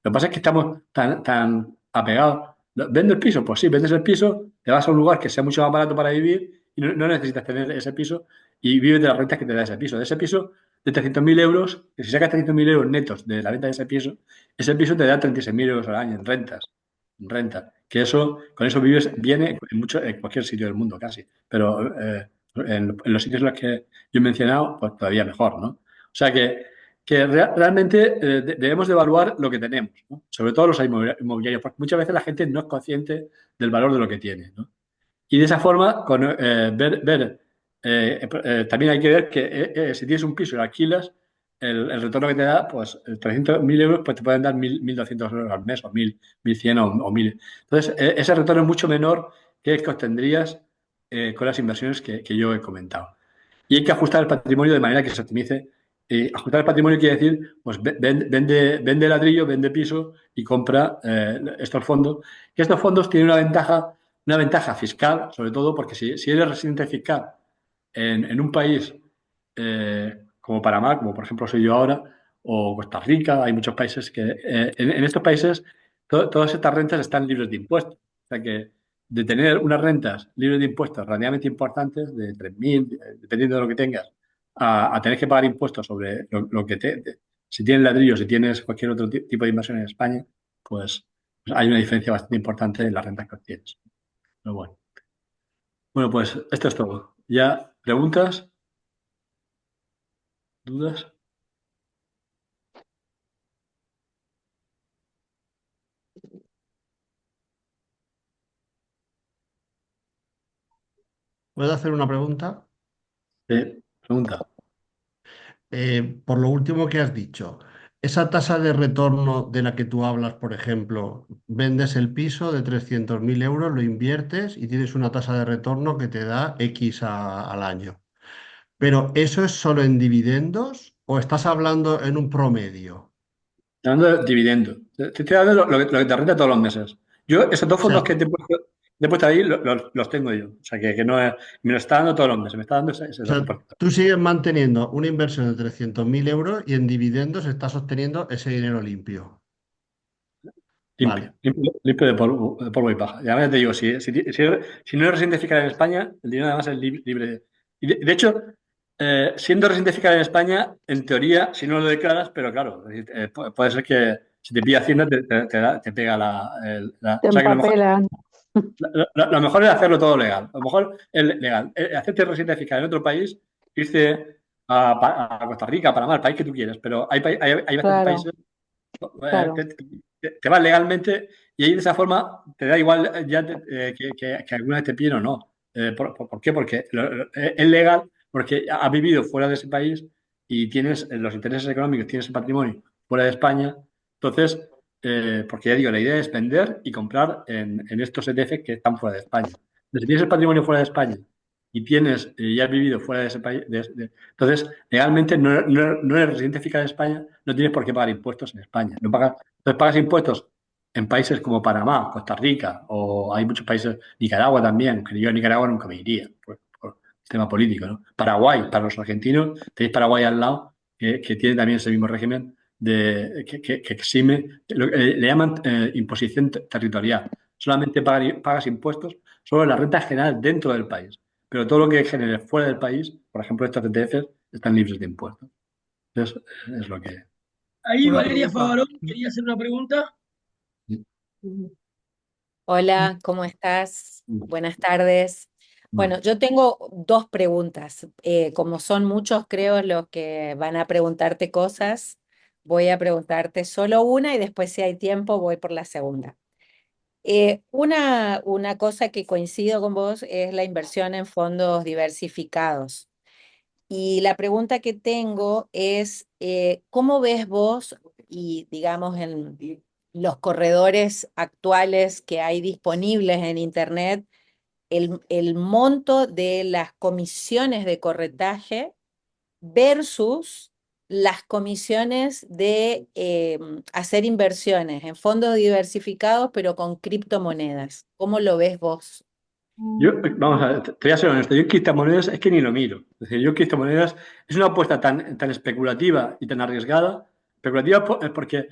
que pasa es que estamos tan apegados. ¿Vendo el piso? Pues sí, vendes el piso, te vas a un lugar que sea mucho más barato para vivir y no necesitas tener ese piso y vives de las rentas que te da ese piso. De ese piso de 300.000 euros, que si sacas 300.000 euros netos de la venta de ese piso te da 36.000 euros al año en rentas. En renta. que eso, con eso vives bien en cualquier sitio del mundo casi, pero en los sitios en los que yo he mencionado, pues todavía mejor, ¿no? O sea que realmente debemos de evaluar lo que tenemos, ¿no? Sobre todo los inmobiliarios, porque muchas veces la gente no es consciente del valor de lo que tiene, ¿no? Y de esa forma, también hay que ver que si tienes un piso y lo alquilas, el retorno que te da, pues 300.000 euros, pues te pueden dar 1.200 euros al mes, o 1.100 o 1.000. Entonces, ese retorno es mucho menor que el que obtendrías con las inversiones que yo he comentado. Y hay que ajustar el patrimonio de manera que se optimice. Ajustar el patrimonio quiere decir, pues vende ladrillo, vende piso y compra estos fondos. Que estos fondos tienen una ventaja fiscal, sobre todo porque si eres residente fiscal en un país como Panamá, como por ejemplo soy yo ahora, o Costa Rica, hay muchos países que en estos países todas estas rentas están libres de impuestos. O sea que de tener unas rentas libres de impuestos relativamente importantes, de 3.000, dependiendo de lo que tengas, a tener que pagar impuestos sobre lo que si tienes ladrillo, si tienes cualquier otro tipo de inversión en España, pues hay una diferencia bastante importante en las rentas que obtienes. Pero bueno. Bueno, pues esto es todo. ¿Ya preguntas? ¿Dudas? ¿Puedo hacer una pregunta? Pregunta. Por lo último que has dicho, esa tasa de retorno de la que tú hablas, por ejemplo, vendes el piso de 300.000 euros, lo inviertes y tienes una tasa de retorno que te da X al año. ¿Pero eso es solo en dividendos o estás hablando en un promedio? Hablando de dividendo. Te estoy dando lo que te renta todos los meses. Yo, esos dos O sea, fondos que te he puesto ahí, los tengo yo. O sea, que no es, me lo está dando todos los meses. Me está dando ese o sea, 12%. tú sigues manteniendo una inversión de 300.000 euros y en dividendos estás obteniendo ese dinero limpio. Limpio, Vale. limpio, limpio de polvo y paja. Ya te digo, si no eres residente fiscal en España, el dinero además es libre. Y de hecho, siendo residente fiscal en España, en teoría, si no lo declaras, pero claro, es decir, puede ser que si te pilla Hacienda, te pega Te o sea que empapelan. lo mejor es hacerlo todo legal. Lo mejor es legal. Hacerte residente fiscal en otro país, irte a Costa Rica, a Panamá, el país que tú quieras, pero hay bastantes Claro, países claro. te vas legalmente y ahí de esa forma te da igual ya que alguna vez te pillen o no. ¿Por qué? Porque es legal, porque has vivido fuera de ese país y tienes los intereses económicos, tienes el patrimonio fuera de España. Entonces, porque ya digo, la idea es vender y comprar en estos ETF que están fuera de España. Entonces, si tienes el patrimonio fuera de España y tienes y has vivido fuera de ese país, entonces legalmente no eres residente fiscal de España, no tienes por qué pagar impuestos en España. No pagas, entonces pagas impuestos en países como Panamá, Costa Rica, o hay muchos países, Nicaragua también, que yo a Nicaragua nunca me iría por tema político, ¿no? Paraguay, para los argentinos, tenéis Paraguay al lado, que tiene también ese mismo régimen que exime, le llaman imposición territorial. Solamente pagas impuestos sobre la renta general dentro del país, pero todo lo que genere fuera del país, por ejemplo, estos ETFs, están libres de impuestos. Entonces, es lo que... Ahí Una Valeria pregunta. Favarón quería hacer una pregunta. Hola, ¿cómo estás? Buenas tardes. Bueno, Bueno, yo tengo dos preguntas. Como son muchos, creo, los que van a preguntarte cosas, voy a preguntarte solo una y después, si hay tiempo, voy por la segunda. Una cosa que coincido con vos es la inversión en fondos diversificados. Y la pregunta que tengo es, ¿cómo ves vos y digamos en los corredores actuales que hay disponibles en Internet, el monto de las comisiones de corretaje versus las comisiones de hacer inversiones en fondos diversificados, pero con criptomonedas? ¿Cómo lo ves vos? vamos a ver, te voy a ser honesto, yo en criptomonedas es que ni lo miro. Es decir, yo en criptomonedas es una apuesta tan especulativa y tan arriesgada. Especulativa porque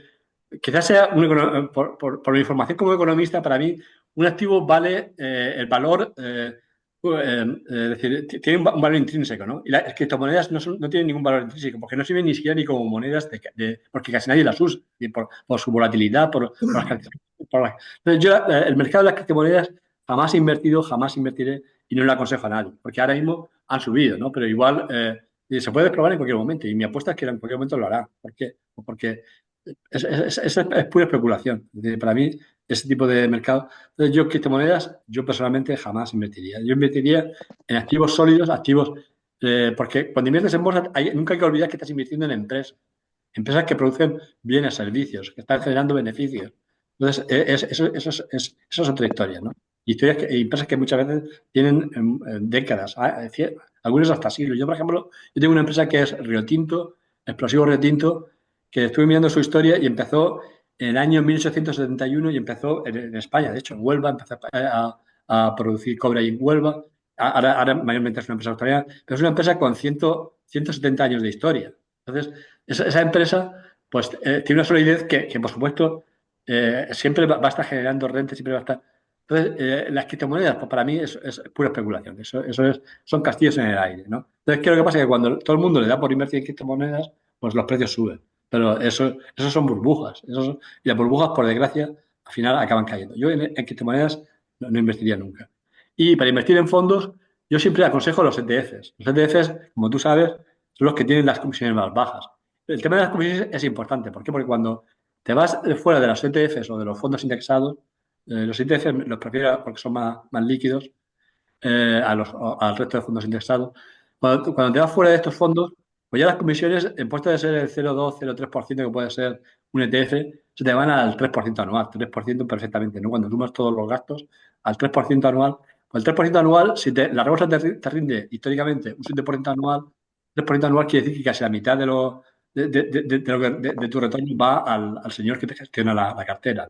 quizás sea por mi información como economista, para mí un activo vale el valor, es decir, tiene un valor intrínseco, ¿no? Y las criptomonedas no tienen ningún valor intrínseco, porque no sirven ni siquiera ni como monedas, porque casi nadie las usa, y por su volatilidad, por las características Entonces, yo el mercado de las criptomonedas jamás he invertido, jamás invertiré y no le aconsejo a nadie, porque ahora mismo han subido, ¿no? Pero igual se puede probar en cualquier momento y mi apuesta es que en cualquier momento lo hará. ¿Por qué? Porque es pura especulación. Es decir, para mí, ese tipo de mercado. Entonces, yo criptomonedas, yo personalmente jamás invertiría. Yo invertiría en activos sólidos, activos, porque cuando inviertes en bolsa, nunca hay que olvidar que estás invirtiendo en empresas que producen bienes, servicios, que están generando beneficios. Entonces, eso es otra historia, ¿no? Empresas que muchas veces tienen décadas, algunos hasta siglos. Yo, por ejemplo, yo tengo una empresa que es Rio Tinto, Explosivo Rio Tinto, que estuve mirando su historia y empezó en el año 1871 y empezó en España, de hecho, en Huelva, empezó a producir cobre ahí en Huelva. Ahora mayormente es una empresa australiana, pero es una empresa con 170 años de historia. Entonces, esa empresa pues tiene una solidez que, por supuesto, siempre va a estar generando renta, siempre va a estar. Entonces, las criptomonedas, pues para mí es pura especulación. Son castillos en el aire, ¿no? Entonces, ¿qué es lo que pasa? Que cuando todo el mundo le da por invertir en criptomonedas, pues los precios suben. Pero eso son burbujas. Y las burbujas, por desgracia, al final acaban cayendo. Yo en criptomonedas no invertiría nunca. Y para invertir en fondos, yo siempre aconsejo los ETFs. Los ETFs, como tú sabes, son los que tienen las comisiones más bajas. El tema de las comisiones es importante. ¿Por qué? Porque cuando te vas fuera de los ETFs o de los fondos indexados, los ETFs los prefiero porque son más líquidos al resto de fondos indexados. Cuando te vas fuera de estos fondos, pues ya las comisiones, en puesto de ser el 0,2-0,3% que puede ser un ETF, se te van al 3% anual, 3% perfectamente, ¿no? Cuando sumas todos los gastos al 3% anual, pues el 3% anual, si la bolsa te rinde históricamente un 7% anual, 3% anual quiere decir que casi la mitad de tu retorno va al señor que te gestiona la cartera.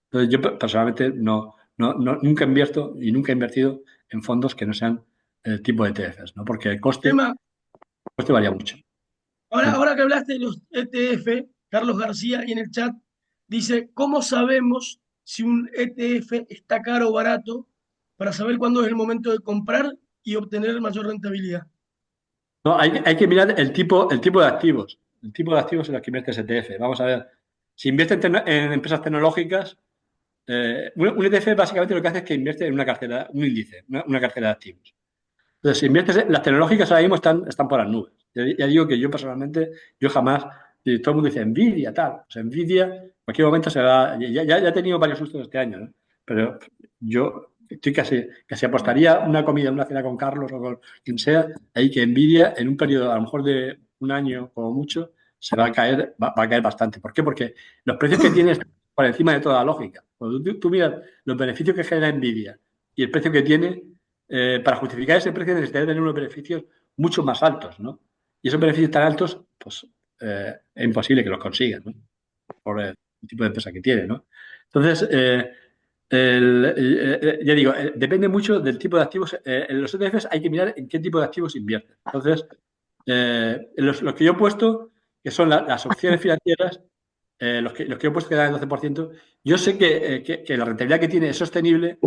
Entonces, yo personalmente nunca invierto y nunca he invertido en fondos que no sean tipo ETFs, ¿no? Porque Tema, el coste varía mucho. ahora que hablaste de los ETF, Carlos García ahí en el chat dice, ¿cómo sabemos si un ETF está caro o barato para saber cuándo es el momento de comprar y obtener mayor rentabilidad? No, hay que mirar el tipo de activos. El tipo de activos en los que inviertes ETF. Vamos a ver. Si inviertes en empresas tecnológicas, un ETF básicamente lo que hace es que invierte en una cartera, un índice, una cartera de activos. Entonces, si inviertes, las tecnológicas ahora mismo están por las nubes. Ya digo que yo personalmente, yo jamás, y todo el mundo dice Nvidia, tal. O sea, Nvidia, en cualquier momento se va. Ya he tenido varios sustos este año, ¿no? Pero yo estoy casi apostaría una comida, una cena con Carlos o con quien sea, ahí que Nvidia en un periodo a lo mejor de un año como mucho, se va a caer, va a caer bastante. ¿Por qué? Porque los precios que tiene están por encima de toda la lógica. Cuando tú miras los beneficios que genera Nvidia y el precio que tiene, para justificar ese precio necesitaría tener unos beneficios mucho más altos, ¿no? Y esos beneficios tan altos, pues es imposible que los consigan, ¿no? Por el tipo de empresa que tiene, ¿no? Entonces, ya digo, depende mucho del tipo de activos. En los ETFs hay que mirar en qué tipo de activos invierten. Entonces, los que yo he puesto, que son las opciones financieras, los que yo he puesto que dan el 12%, yo sé que la rentabilidad que tiene es sostenible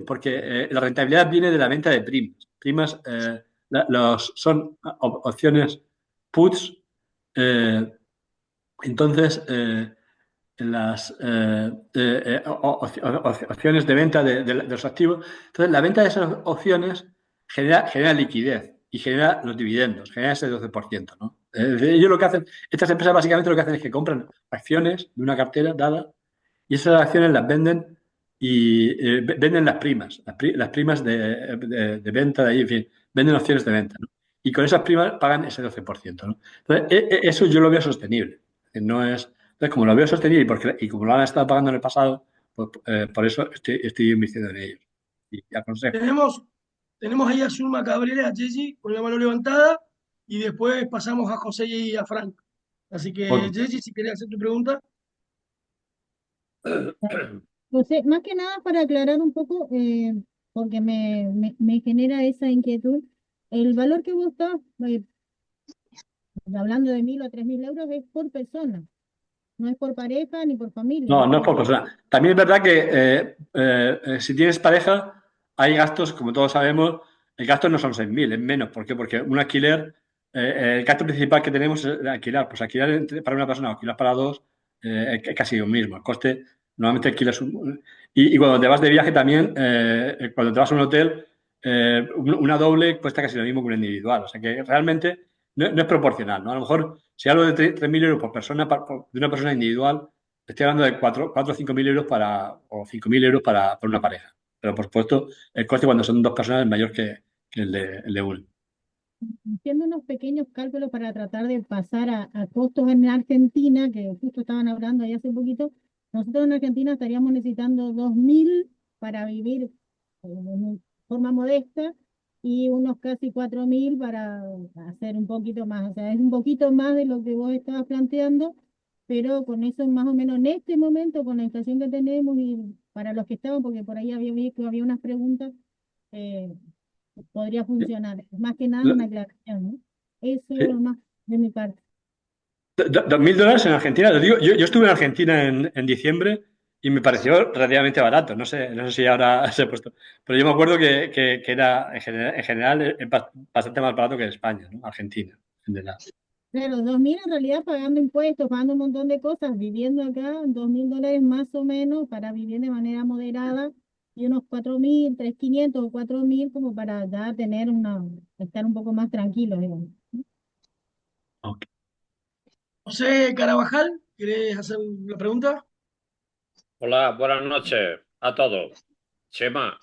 porque la rentabilidad viene de la venta de primas. Primas son opciones puts. Entonces, las opciones de venta de los activos. Entonces, la venta de esas opciones genera liquidez y genera los dividendos, genera ese 12%, ¿no? Ellos lo que hacen, estas empresas básicamente lo que hacen es que compran acciones de una cartera dada y esas acciones las venden y venden las primas, las primas de venta de ahí, en fin, venden opciones de venta, ¿no? Y con esas primas pagan ese 12%, ¿no? Entonces, eso yo lo veo sostenible. Es decir, no es. Entonces, como lo veo sostenible y como lo han estado pagando en el pasado, pues, por eso estoy invirtiendo en ellos. Y aconsejo. Tenemos ahí a Zulma Cabrera, a Gigi, con la mano levantada, y después pasamos a José y a Frank. Así que, Ok. Gigi, si querés hacer tu pregunta. José, más que nada para aclarar un poco, porque me genera esa inquietud, el valor que vos estás hablando de 1.000 o 3.000 euros es por persona, no es por pareja ni por familia, No, es no es por... por persona. También es verdad que si tienes pareja, hay gastos, como todos sabemos, el gasto no son 6.000, es menos. ¿Por qué? Porque un alquiler, el gasto principal que tenemos es alquilar. Pues alquilar para una persona o alquilar para dos es casi lo mismo. El coste Normalmente alquilas y cuando te vas de viaje también, cuando te vas a un hotel, una doble cuesta casi lo mismo que una individual. O sea que realmente no es proporcional, ¿no? A lo mejor si hablo de 3.000 euros por persona, de una persona individual, estoy hablando de 4 o 5.000 euros o 5.000 euros para una pareja. Pero por supuesto, el coste cuando son dos personas es mayor que el de uno. Haciendo unos pequeños cálculos para tratar de pasar a costos en Argentina, que justo estaban hablando ahí hace poquito, nosotros en Argentina estaríamos necesitando 2.000 para vivir de forma modesta y unos casi 4.000 para hacer un poquito más. O sea, es un poquito más de lo que vos estabas planteando, pero con eso más o menos en este momento, con la inflación que tenemos y para los que estaban, porque por ahí vi que había unas preguntas, eh, podría funcionar. Más que nada una aclaración, ¿no? Eso Sí. más de mi parte. $2.000 en Argentina, lo digo, yo estuve en Argentina en diciembre y me pareció relativamente barato. No sé si ahora se ha puesto. Pero yo me acuerdo que era en general es bastante más barato que en España, ¿no? Argentina, en general. Claro, 2.000 en realidad pagando impuestos, pagando un montón de cosas, viviendo acá, $2.000 más o menos para vivir de manera moderada y unos 4.000, 3.500 o 4.000 como para ya tener estar un poco más tranquilo, digamos. Ok. José Carabajal, ¿querés hacer una pregunta? Hola, buenas noches a todos. Chema,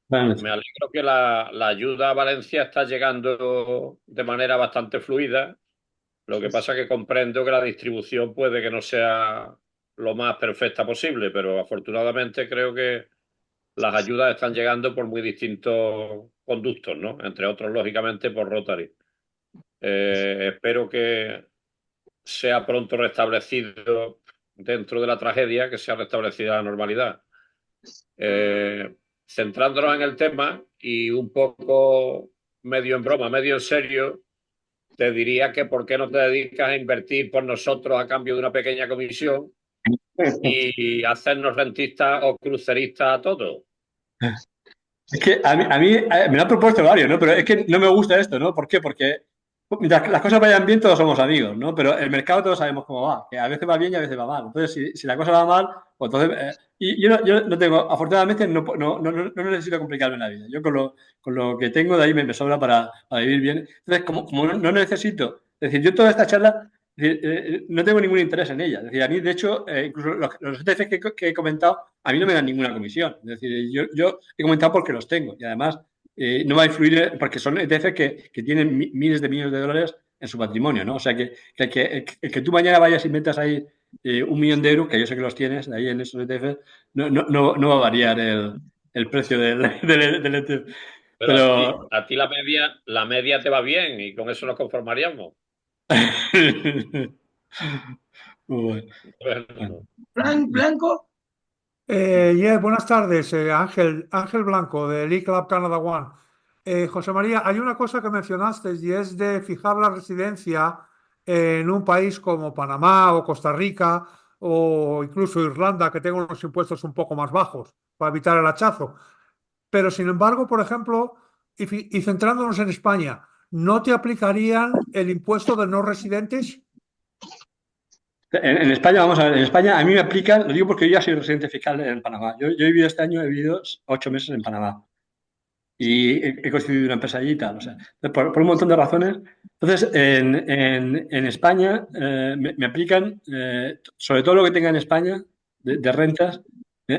Buenas noches. me alegro que la ayuda a Valencia está llegando de manera bastante fluida. Lo que pasa es que comprendo que la distribución puede que no sea lo más perfecta posible, pero afortunadamente creo que las ayudas están llegando por muy distintos conductos, ¿no? Entre otros, lógicamente, por Rotary. Espero que sea pronto restablecido dentro de la tragedia, que sea restablecida la normalidad. Centrándonos en el tema y un poco medio en broma, medio en serio, te diría que por qué no te dedicas a invertir por nosotros a cambio de una pequeña comisión y hacernos rentistas o cruceristas a todos. Es que a mí me lo han propuesto varios, ¿no? Pero es que no me gusta esto, ¿no? ¿Por qué? Porque mientras las cosas vayan bien, todos somos amigos, ¿no? Pero el mercado todos sabemos cómo va, que a veces va bien y a veces va mal. Entonces, si la cosa va mal, pues entonces... y yo no tengo, afortunadamente, no necesito complicarme la vida. Yo con lo que tengo de ahí me sobra para vivir bien. Entonces, como no necesito... Es decir, yo toda esta charla... no tengo ningún interés en ella. Es decir, a mí, de hecho, incluso los ETFs que he comentado, a mí no me dan ninguna comisión. Es decir, yo he comentado porque los tengo y además no va a influir porque son ETFs que tienen miles de millones de dólares en su patrimonio, ¿no? O sea, el que tú mañana vayas y metas ahí 1.000.000 de euros, que yo sé que los tienes ahí en esos ETFs, no va a variar el precio del ETF. Pero Pero... a ti la media te va bien y con eso nos conformaríamos. Bueno, bueno. Bueno, Blanco, Buenas tardes, Ángel Blanco del eClub Canada One. José María, hay una cosa que mencionaste y es de fijar la residencia en un país como Panamá o Costa Rica o incluso Irlanda, que tenga unos impuestos un poco más bajos para evitar el hachazo. Pero sin embargo, por ejemplo, y centrándonos en España, ¿no te aplicarían el impuesto de no residentes? En España, vamos a ver, en España a mí me aplican, lo digo porque yo ya soy residente fiscal en Panamá. Yo he vivido este año, he vivido 8 meses en Panamá y he constituido una empresa allí y tal. O sea, por un montón de razones. Entonces, en España me aplican, sobre todo lo que tenga en España de rentas,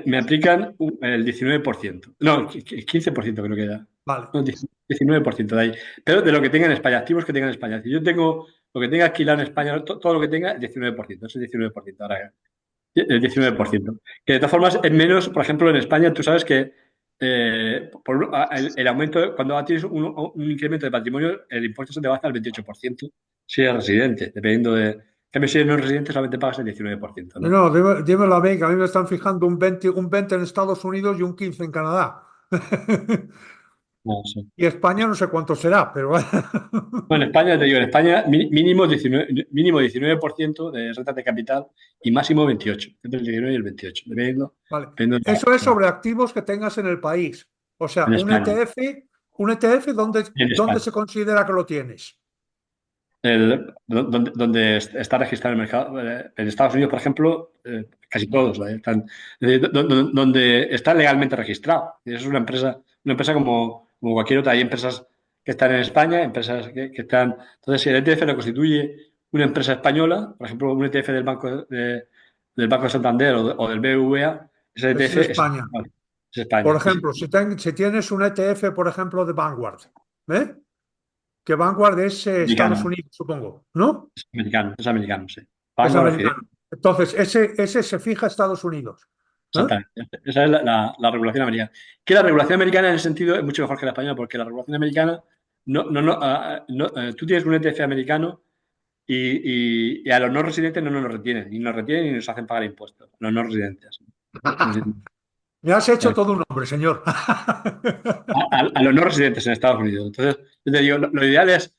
me aplican el 19%. No, el 15% creo que era. Vale. No, 19% de ahí. Pero de lo que tenga en España, activos que tenga en España. Si yo tengo lo que tenga alquilado en España, todo lo que tenga, el 19%. Es el 19%. Ahora, el 19%. Que de todas formas es menos, por ejemplo, en España, tú sabes que el aumento, cuando tienes un incremento de patrimonio, el impuesto se te va hasta el 28% si eres residente, dependiendo de... En cambio, si eres no residente, solamente pagas el 19%, ¿no? No, dímelo a mí, que a mí me están fijando un 20 en Estados Unidos y un 15 en Canadá. No sé. Y España no sé cuánto será, pero Bueno, en España, te digo, en España mínimo 19% de rentas de capital y máximo 28%, entre el 19 y el 28%, vale. dependiendo de Eso es sobre activos que tengas en el país. O sea, en España. un ETF, En ¿dónde España. se considera que lo tienes? donde está registrado el mercado. En Estados Unidos, por ejemplo, casi todos están, donde está legalmente registrado. Y eso es una empresa como cualquier otra. Hay empresas que están en España, empresas que están. Entonces, si el ETF lo constituye una empresa española, por ejemplo, un ETF del Banco de Santander o del BBVA, ese Ese ETF es España. es España. Por ejemplo, si tienes un ETF, por ejemplo, de Vanguard, ¿eh? Que Vanguard es Estados Americano, Unidos, supongo, ¿no? es americano, sí. Es Vanguard americano. Entonces, ese se fija a Estados Unidos. ¿Eh? Exactamente. Esa es la regulación americana. Que la regulación americana en ese sentido es mucho mejor que la española, porque la regulación americana, tú tienes un ETF americano y a los no residentes no nos retienen, ni nos retienen ni nos hacen pagar impuestos, los no residentes. Me has hecho todo un hombre, señor. A los no residentes en Estados Unidos. Entonces, yo te digo, lo ideal es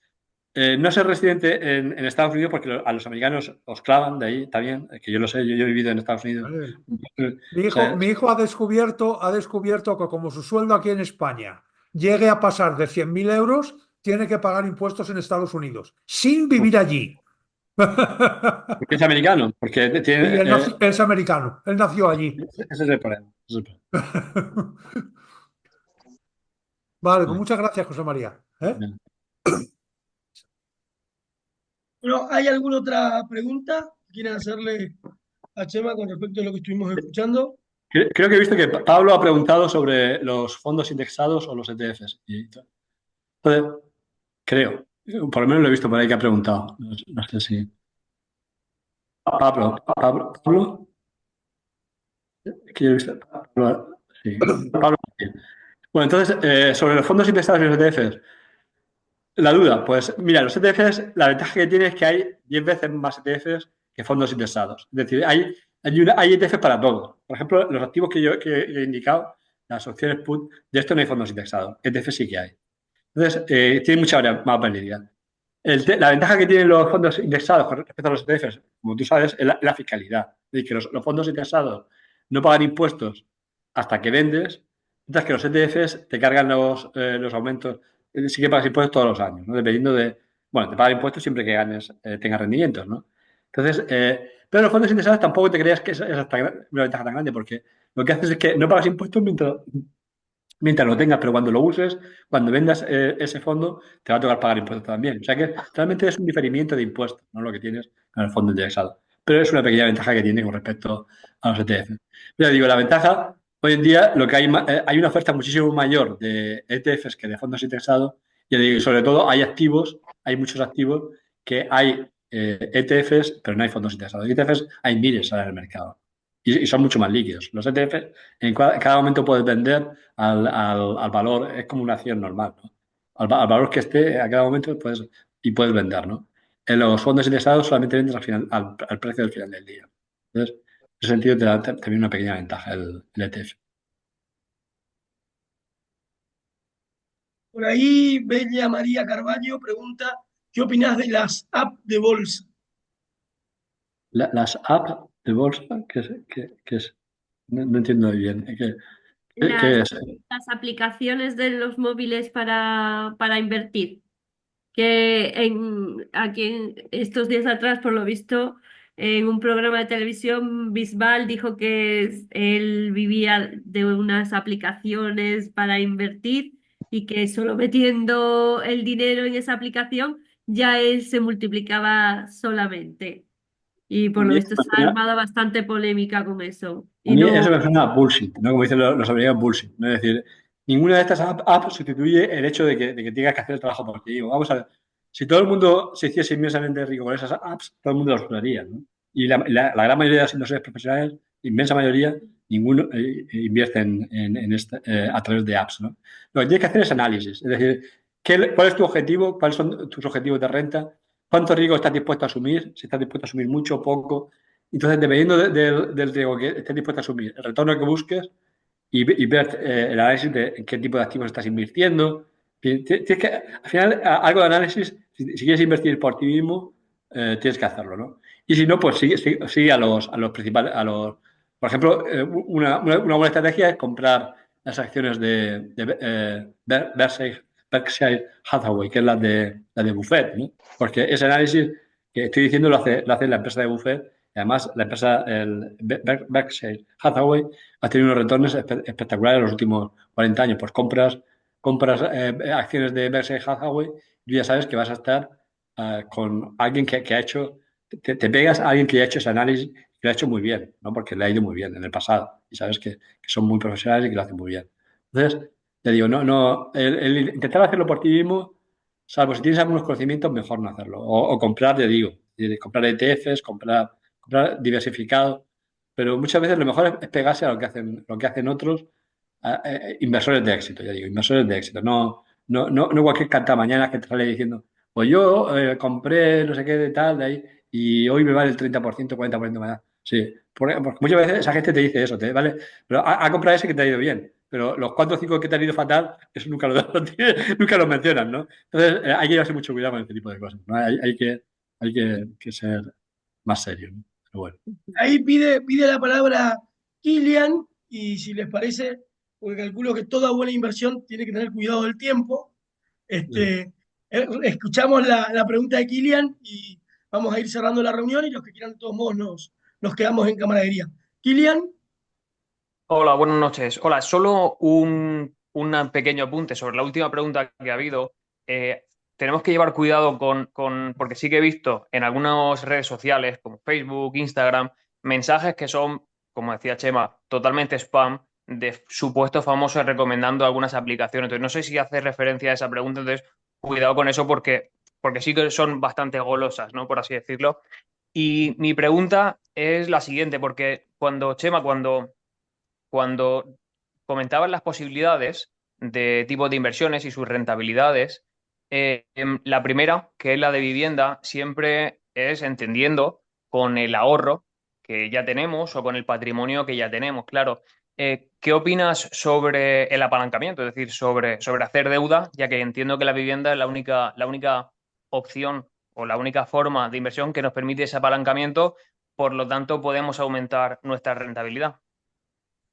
no ser residente en Estados Unidos porque a los americanos os clavan de ahí también, que yo lo sé, yo he vivido en Estados Unidos. Mi O sea, hijo ha descubierto que como su sueldo aquí en España llegue a pasar de 100.000 euros, tiene que pagar impuestos en Estados Unidos, sin vivir allí. porque es americano, porque Y tiene, él es americano, él nació allí. ese es el problema. Vale, pues muchas gracias, José María. ¿Eh? Bueno, ¿hay alguna otra pregunta que quieran hacerle a Chema con respecto a lo que estuvimos escuchando? Creo que he visto que Pablo ha preguntado sobre los fondos indexados o los ETFs. Entonces, creo, por lo menos lo he visto por ahí que ha preguntado. No sé si. Pablo, que yo he visto. Pablo, sí. Pablo, sí. Bueno, entonces, sobre los fondos indexados y los ETFs, la duda, pues mira, los ETFs, la ventaja que tiene es que hay 10 veces más ETFs que fondos indexados. Es decir, hay ETFs para todo. Por ejemplo, los activos que he indicado, las opciones put, de esto no hay fondos indexados. ETFs sí que hay. Entonces, tiene mucha más variabilidad. La ventaja que tienen los fondos indexados con respecto a los ETFs, como tú sabes, es la fiscalidad. Es decir, que los fondos indexados no pagan impuestos hasta que vendes, mientras que los ETFs te cargan los aumentos. Sí que pagas impuestos todos los años, ¿no? Dependiendo de. Bueno, te pagan impuestos siempre que ganes, tengas rendimientos, ¿no? Entonces, pero los fondos indexados tampoco te creas que es una ventaja tan grande, porque lo que haces es que no pagas impuestos mientras lo tengas, pero cuando lo uses, cuando vendas ese fondo, te va a tocar pagar impuestos también. O sea que realmente es un diferimiento de impuestos, no lo que tienes con el fondo indexado. Pero es una pequeña ventaja que tiene con respecto a los ETF. Pero digo, la ventaja, hoy en día, lo que hay una oferta muchísimo mayor de ETFs que de fondos indexados, y sobre todo hay muchos activos que hay ETFs, pero no hay fondos indexados. ETFs hay miles ahora en el mercado y son mucho más líquidos. Los ETFs, en cada momento puedes vender al valor, es como una acción normal, ¿no? Al valor que esté, a cada momento puedes vender, ¿no? En los fondos indexados solamente vendes al precio del final del día. Entonces, en ese sentido te da también una pequeña ventaja el ETF. Por ahí, Bella María Carballo pregunta, ¿qué opinas de las apps de bolsa? Las apps de bolsa, ¿qué es? No entiendo muy bien. ¿Qué es? Las aplicaciones de los móviles para invertir. Que aquí estos días atrás, por lo visto, en un programa de televisión, Bisbal dijo que él vivía de unas aplicaciones para invertir y que solo metiendo el dinero en esa aplicación ya él se multiplicaba solamente. Y por A lo mí, visto se ha armado bastante polémica con eso. A Y mí no, eso me suena a bullshit, ¿no? Como dicen los americanos, bullshit, ¿no? Es decir, ninguna de estas apps sustituye el hecho de que tengas que hacer el trabajo por ti. Digo, vamos a ver, si todo el mundo se hiciese inmensamente rico con esas apps, todo el mundo las usaría, ¿no? Y la gran mayoría de las inversores profesionales, inmensa mayoría, ninguno invierte a través de apps, ¿no? Lo que tienes que hacer es análisis, es decir, ¿cuál es tu objetivo? ¿Cuáles son tus objetivos de renta? ¿Cuánto riesgo estás dispuesto a asumir? Si estás dispuesto a asumir mucho o poco. Entonces, dependiendo del riesgo que estés dispuesto a asumir, el retorno que busques y ver el análisis de en qué tipo de activos estás invirtiendo. Tienes que, al final, algo de análisis, si quieres invertir por ti mismo, tienes que hacerlo, ¿no? Y si no, pues sigue a los principales, por ejemplo, una buena estrategia es comprar las acciones de Berkshire Berkshire Hathaway, que es la de Buffett, ¿no? Porque ese análisis que estoy diciendo lo hace la empresa de Buffett. Y además, la empresa Berkshire Hathaway ha tenido unos retornos espectaculares en los últimos 40 años. Pues compras acciones de Berkshire Hathaway, tú ya sabes que vas a estar con alguien que ha hecho, te pegas a alguien que ha hecho ese análisis, que lo ha hecho muy bien, ¿no? Porque le ha ido muy bien en el pasado. Y sabes que son muy profesionales y que lo hacen muy bien. Entonces, te digo, el intentar hacerlo por ti mismo, salvo si tienes algunos conocimientos, mejor no hacerlo. O comprar, te digo, comprar ETFs, comprar diversificado. Pero muchas veces lo mejor es pegarse a lo que hacen otros inversores de éxito, ya digo, inversores de éxito. No cualquier cantamañana que te sale diciendo, pues yo compré no sé qué de tal, de ahí, y hoy me vale el 30%, 40% más. Sí, porque muchas veces esa gente te dice eso, ¿vale? Pero ha comprado ese que te ha ido bien. Pero los 4 o 5 que te han ido fatal, eso nunca nunca lo mencionan, ¿no? Entonces, hay que llevarse mucho cuidado con este tipo de cosas, ¿no? Hay que ser más serio, ¿no? Pero bueno. Ahí pide la palabra Kilian, y si les parece, porque calculo que toda buena inversión tiene que tener cuidado del tiempo. Escuchamos la pregunta de Kilian y vamos a ir cerrando la reunión, y los que quieran, de todos modos, nos quedamos en camaradería. Kilian. Hola, buenas noches. Hola, solo un pequeño apunte sobre la última pregunta que ha habido. Tenemos que llevar cuidado porque sí que he visto en algunas redes sociales como Facebook, Instagram, mensajes que son, como decía Chema, totalmente spam de supuestos famosos recomendando algunas aplicaciones. Entonces, no sé si hace referencia a esa pregunta, entonces cuidado con eso porque sí que son bastante golosas, ¿no? Por así decirlo. Y mi pregunta es la siguiente, porque Chema, cuando comentaban las posibilidades de tipo de inversiones y sus rentabilidades, la primera, que es la de vivienda, siempre es entendiendo con el ahorro que ya tenemos o con el patrimonio que ya tenemos, claro. ¿Qué opinas sobre el apalancamiento? Es decir, sobre hacer deuda, ya que entiendo que la vivienda es la única opción o la única forma de inversión que nos permite ese apalancamiento, por lo tanto podemos aumentar nuestra rentabilidad.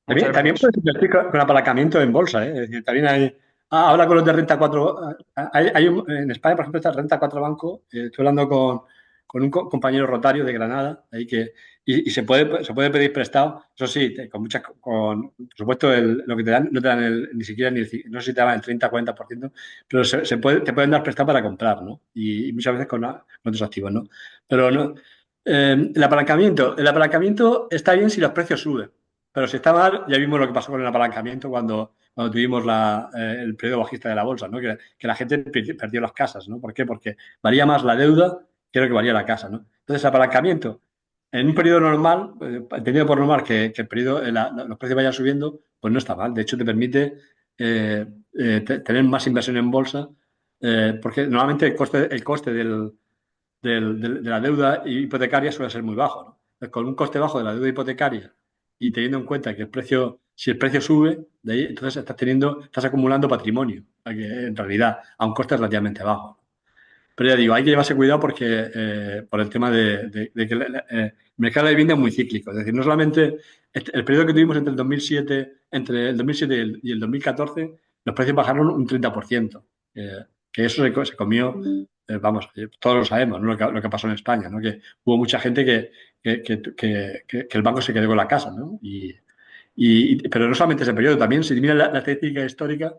Muchas También gracias. puedes invertir con apalancamiento en bolsa, ¿eh? Es decir, también hay. Habla con los de Renta 4. En España, por ejemplo, está Renta 4 Banco. Estoy hablando con un compañero rotario de Granada, ahí y se puede pedir prestado. Eso sí, por supuesto, lo que te dan, no te dan ni siquiera, no sé si te dan el 30-40%, pero te pueden dar prestado para comprar, ¿no? Y muchas veces con otros activos, ¿no? Pero no. El apalancamiento está bien si los precios suben. Pero si está mal, ya vimos lo que pasó con el apalancamiento cuando tuvimos el periodo bajista de la bolsa, ¿no? Que la gente perdió las casas, ¿no? ¿Por qué? Porque valía más la deuda que lo que valía la casa, ¿no? Entonces, apalancamiento en un periodo normal, entendido por normal que el periodo, los precios vayan subiendo, pues no está mal. De hecho, te permite tener más inversión en bolsa, porque normalmente el coste de la deuda hipotecaria suele ser muy bajo, ¿no? Entonces, con un coste bajo de la deuda hipotecaria y teniendo en cuenta que si el precio sube, de ahí, entonces estás acumulando patrimonio, en realidad, a un coste relativamente bajo. Pero ya digo, hay que llevarse cuidado porque por el tema de que el mercado de la vivienda es muy cíclico. Es decir, no solamente el periodo que tuvimos entre el 2007 y el 2014, los precios bajaron un 30%. Que eso se comió, vamos, todos lo sabemos, ¿no? Lo que pasó en España, ¿no? Que hubo mucha gente que el banco se quedó con la casa, ¿no? Pero no solamente ese periodo, también si miras la estadística histórica,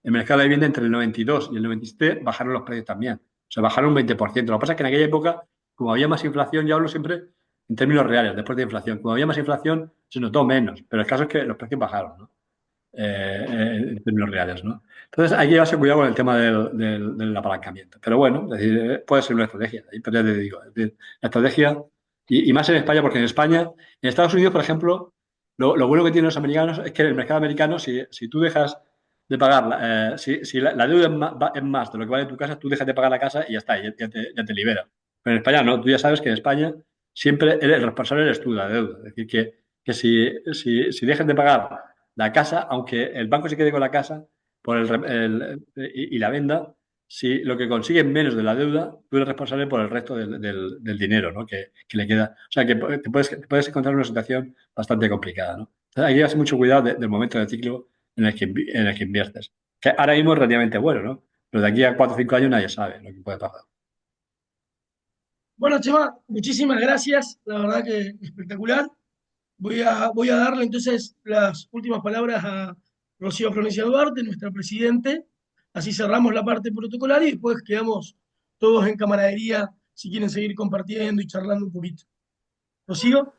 el mercado de la vivienda entre el 92 y el 97 bajaron los precios también. O sea, bajaron un 20%. Lo que pasa es que en aquella época, como había más inflación, yo hablo siempre en términos reales, después de inflación, como había más inflación, se notó menos. Pero el caso es que los precios bajaron, ¿no? En términos reales, ¿no? Entonces hay que llevarse cuidado con el tema del apalancamiento. Pero bueno, es decir, puede ser una estrategia, pero ya te digo, es decir, la estrategia, y más en España, porque en España, en Estados Unidos, por ejemplo, lo bueno que tienen los americanos es que en el mercado americano, si tú dejas de pagar, si la deuda es más de lo que vale tu casa, tú dejas de pagar la casa y ya está, ya te libera. Pero en España no, tú ya sabes que en España siempre el responsable eres tú de la deuda. Es decir, que si dejas de pagar la casa, aunque el banco se quede con la casa y la venda, si lo que consigue es menos de la deuda, tú eres responsable por el resto del dinero, ¿no? que le queda. O sea, que te puedes encontrar en una situación bastante complicada, ¿no? Entonces, hay que darse mucho cuidado del momento del ciclo en el que inviertes. Que ahora mismo es relativamente bueno, ¿no? Pero de aquí a 4 o 5 años nadie sabe lo que puede pasar. Bueno, Chema, muchísimas gracias. La verdad que espectacular. Voy a darle entonces las últimas palabras a Rocío Florencia Duarte, nuestra presidente. Así cerramos la parte protocolar y después quedamos todos en camaradería si quieren seguir compartiendo y charlando un poquito. Rocío.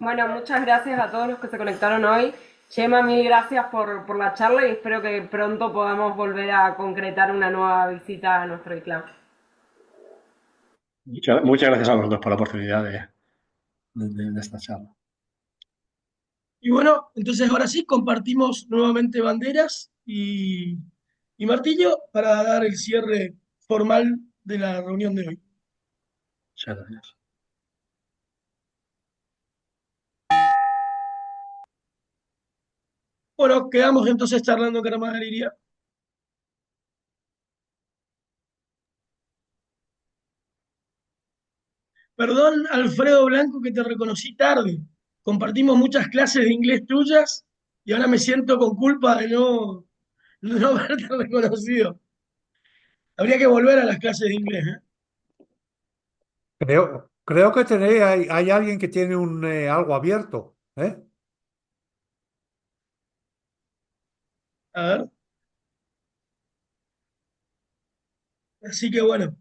Bueno, muchas gracias a todos los que se conectaron hoy. Chema, mil gracias por la charla y espero que pronto podamos volver a concretar una nueva visita a nuestro iClub. Muchas gracias a vosotros por la oportunidad de esta charla. Y bueno, entonces ahora sí, compartimos nuevamente banderas y martillo para dar el cierre formal de la reunión de hoy. Muchas gracias. Bueno, quedamos entonces charlando en camaradería. Perdón, Alfredo Blanco, que te reconocí tarde. Compartimos muchas clases de inglés tuyas y ahora me siento con culpa de no haberte reconocido. Habría que volver a las clases de inglés, ¿eh? Creo que hay alguien que tiene algo abierto, ¿eh? A ver. Así que bueno.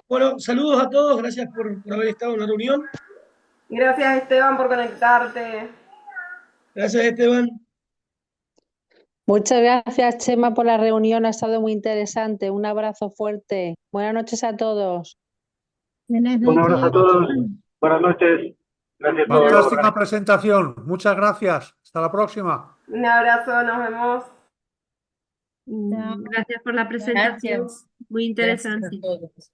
Bueno, saludos a todos, gracias por haber estado en la reunión. Gracias, Esteban, por conectarte. Gracias, Esteban. Muchas gracias, Chema, por la reunión. Ha estado muy interesante. Un abrazo fuerte. Buenas noches a todos. Buenas Un abrazo a noches. todos. Buenas noches. Gracias Fantástica presentación. Muchas gracias. Hasta la próxima. Un abrazo, nos vemos. Gracias por la presentación. Gracias. Muy Gracias a interesante. todos.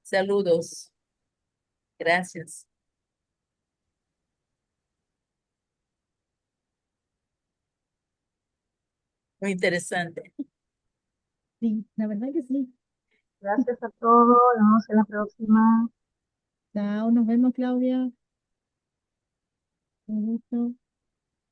Saludos. Gracias. Muy interesante. Sí, la verdad que sí. Gracias a todos, nos vemos en la próxima. Chao, nos vemos, Claudia. Un gusto.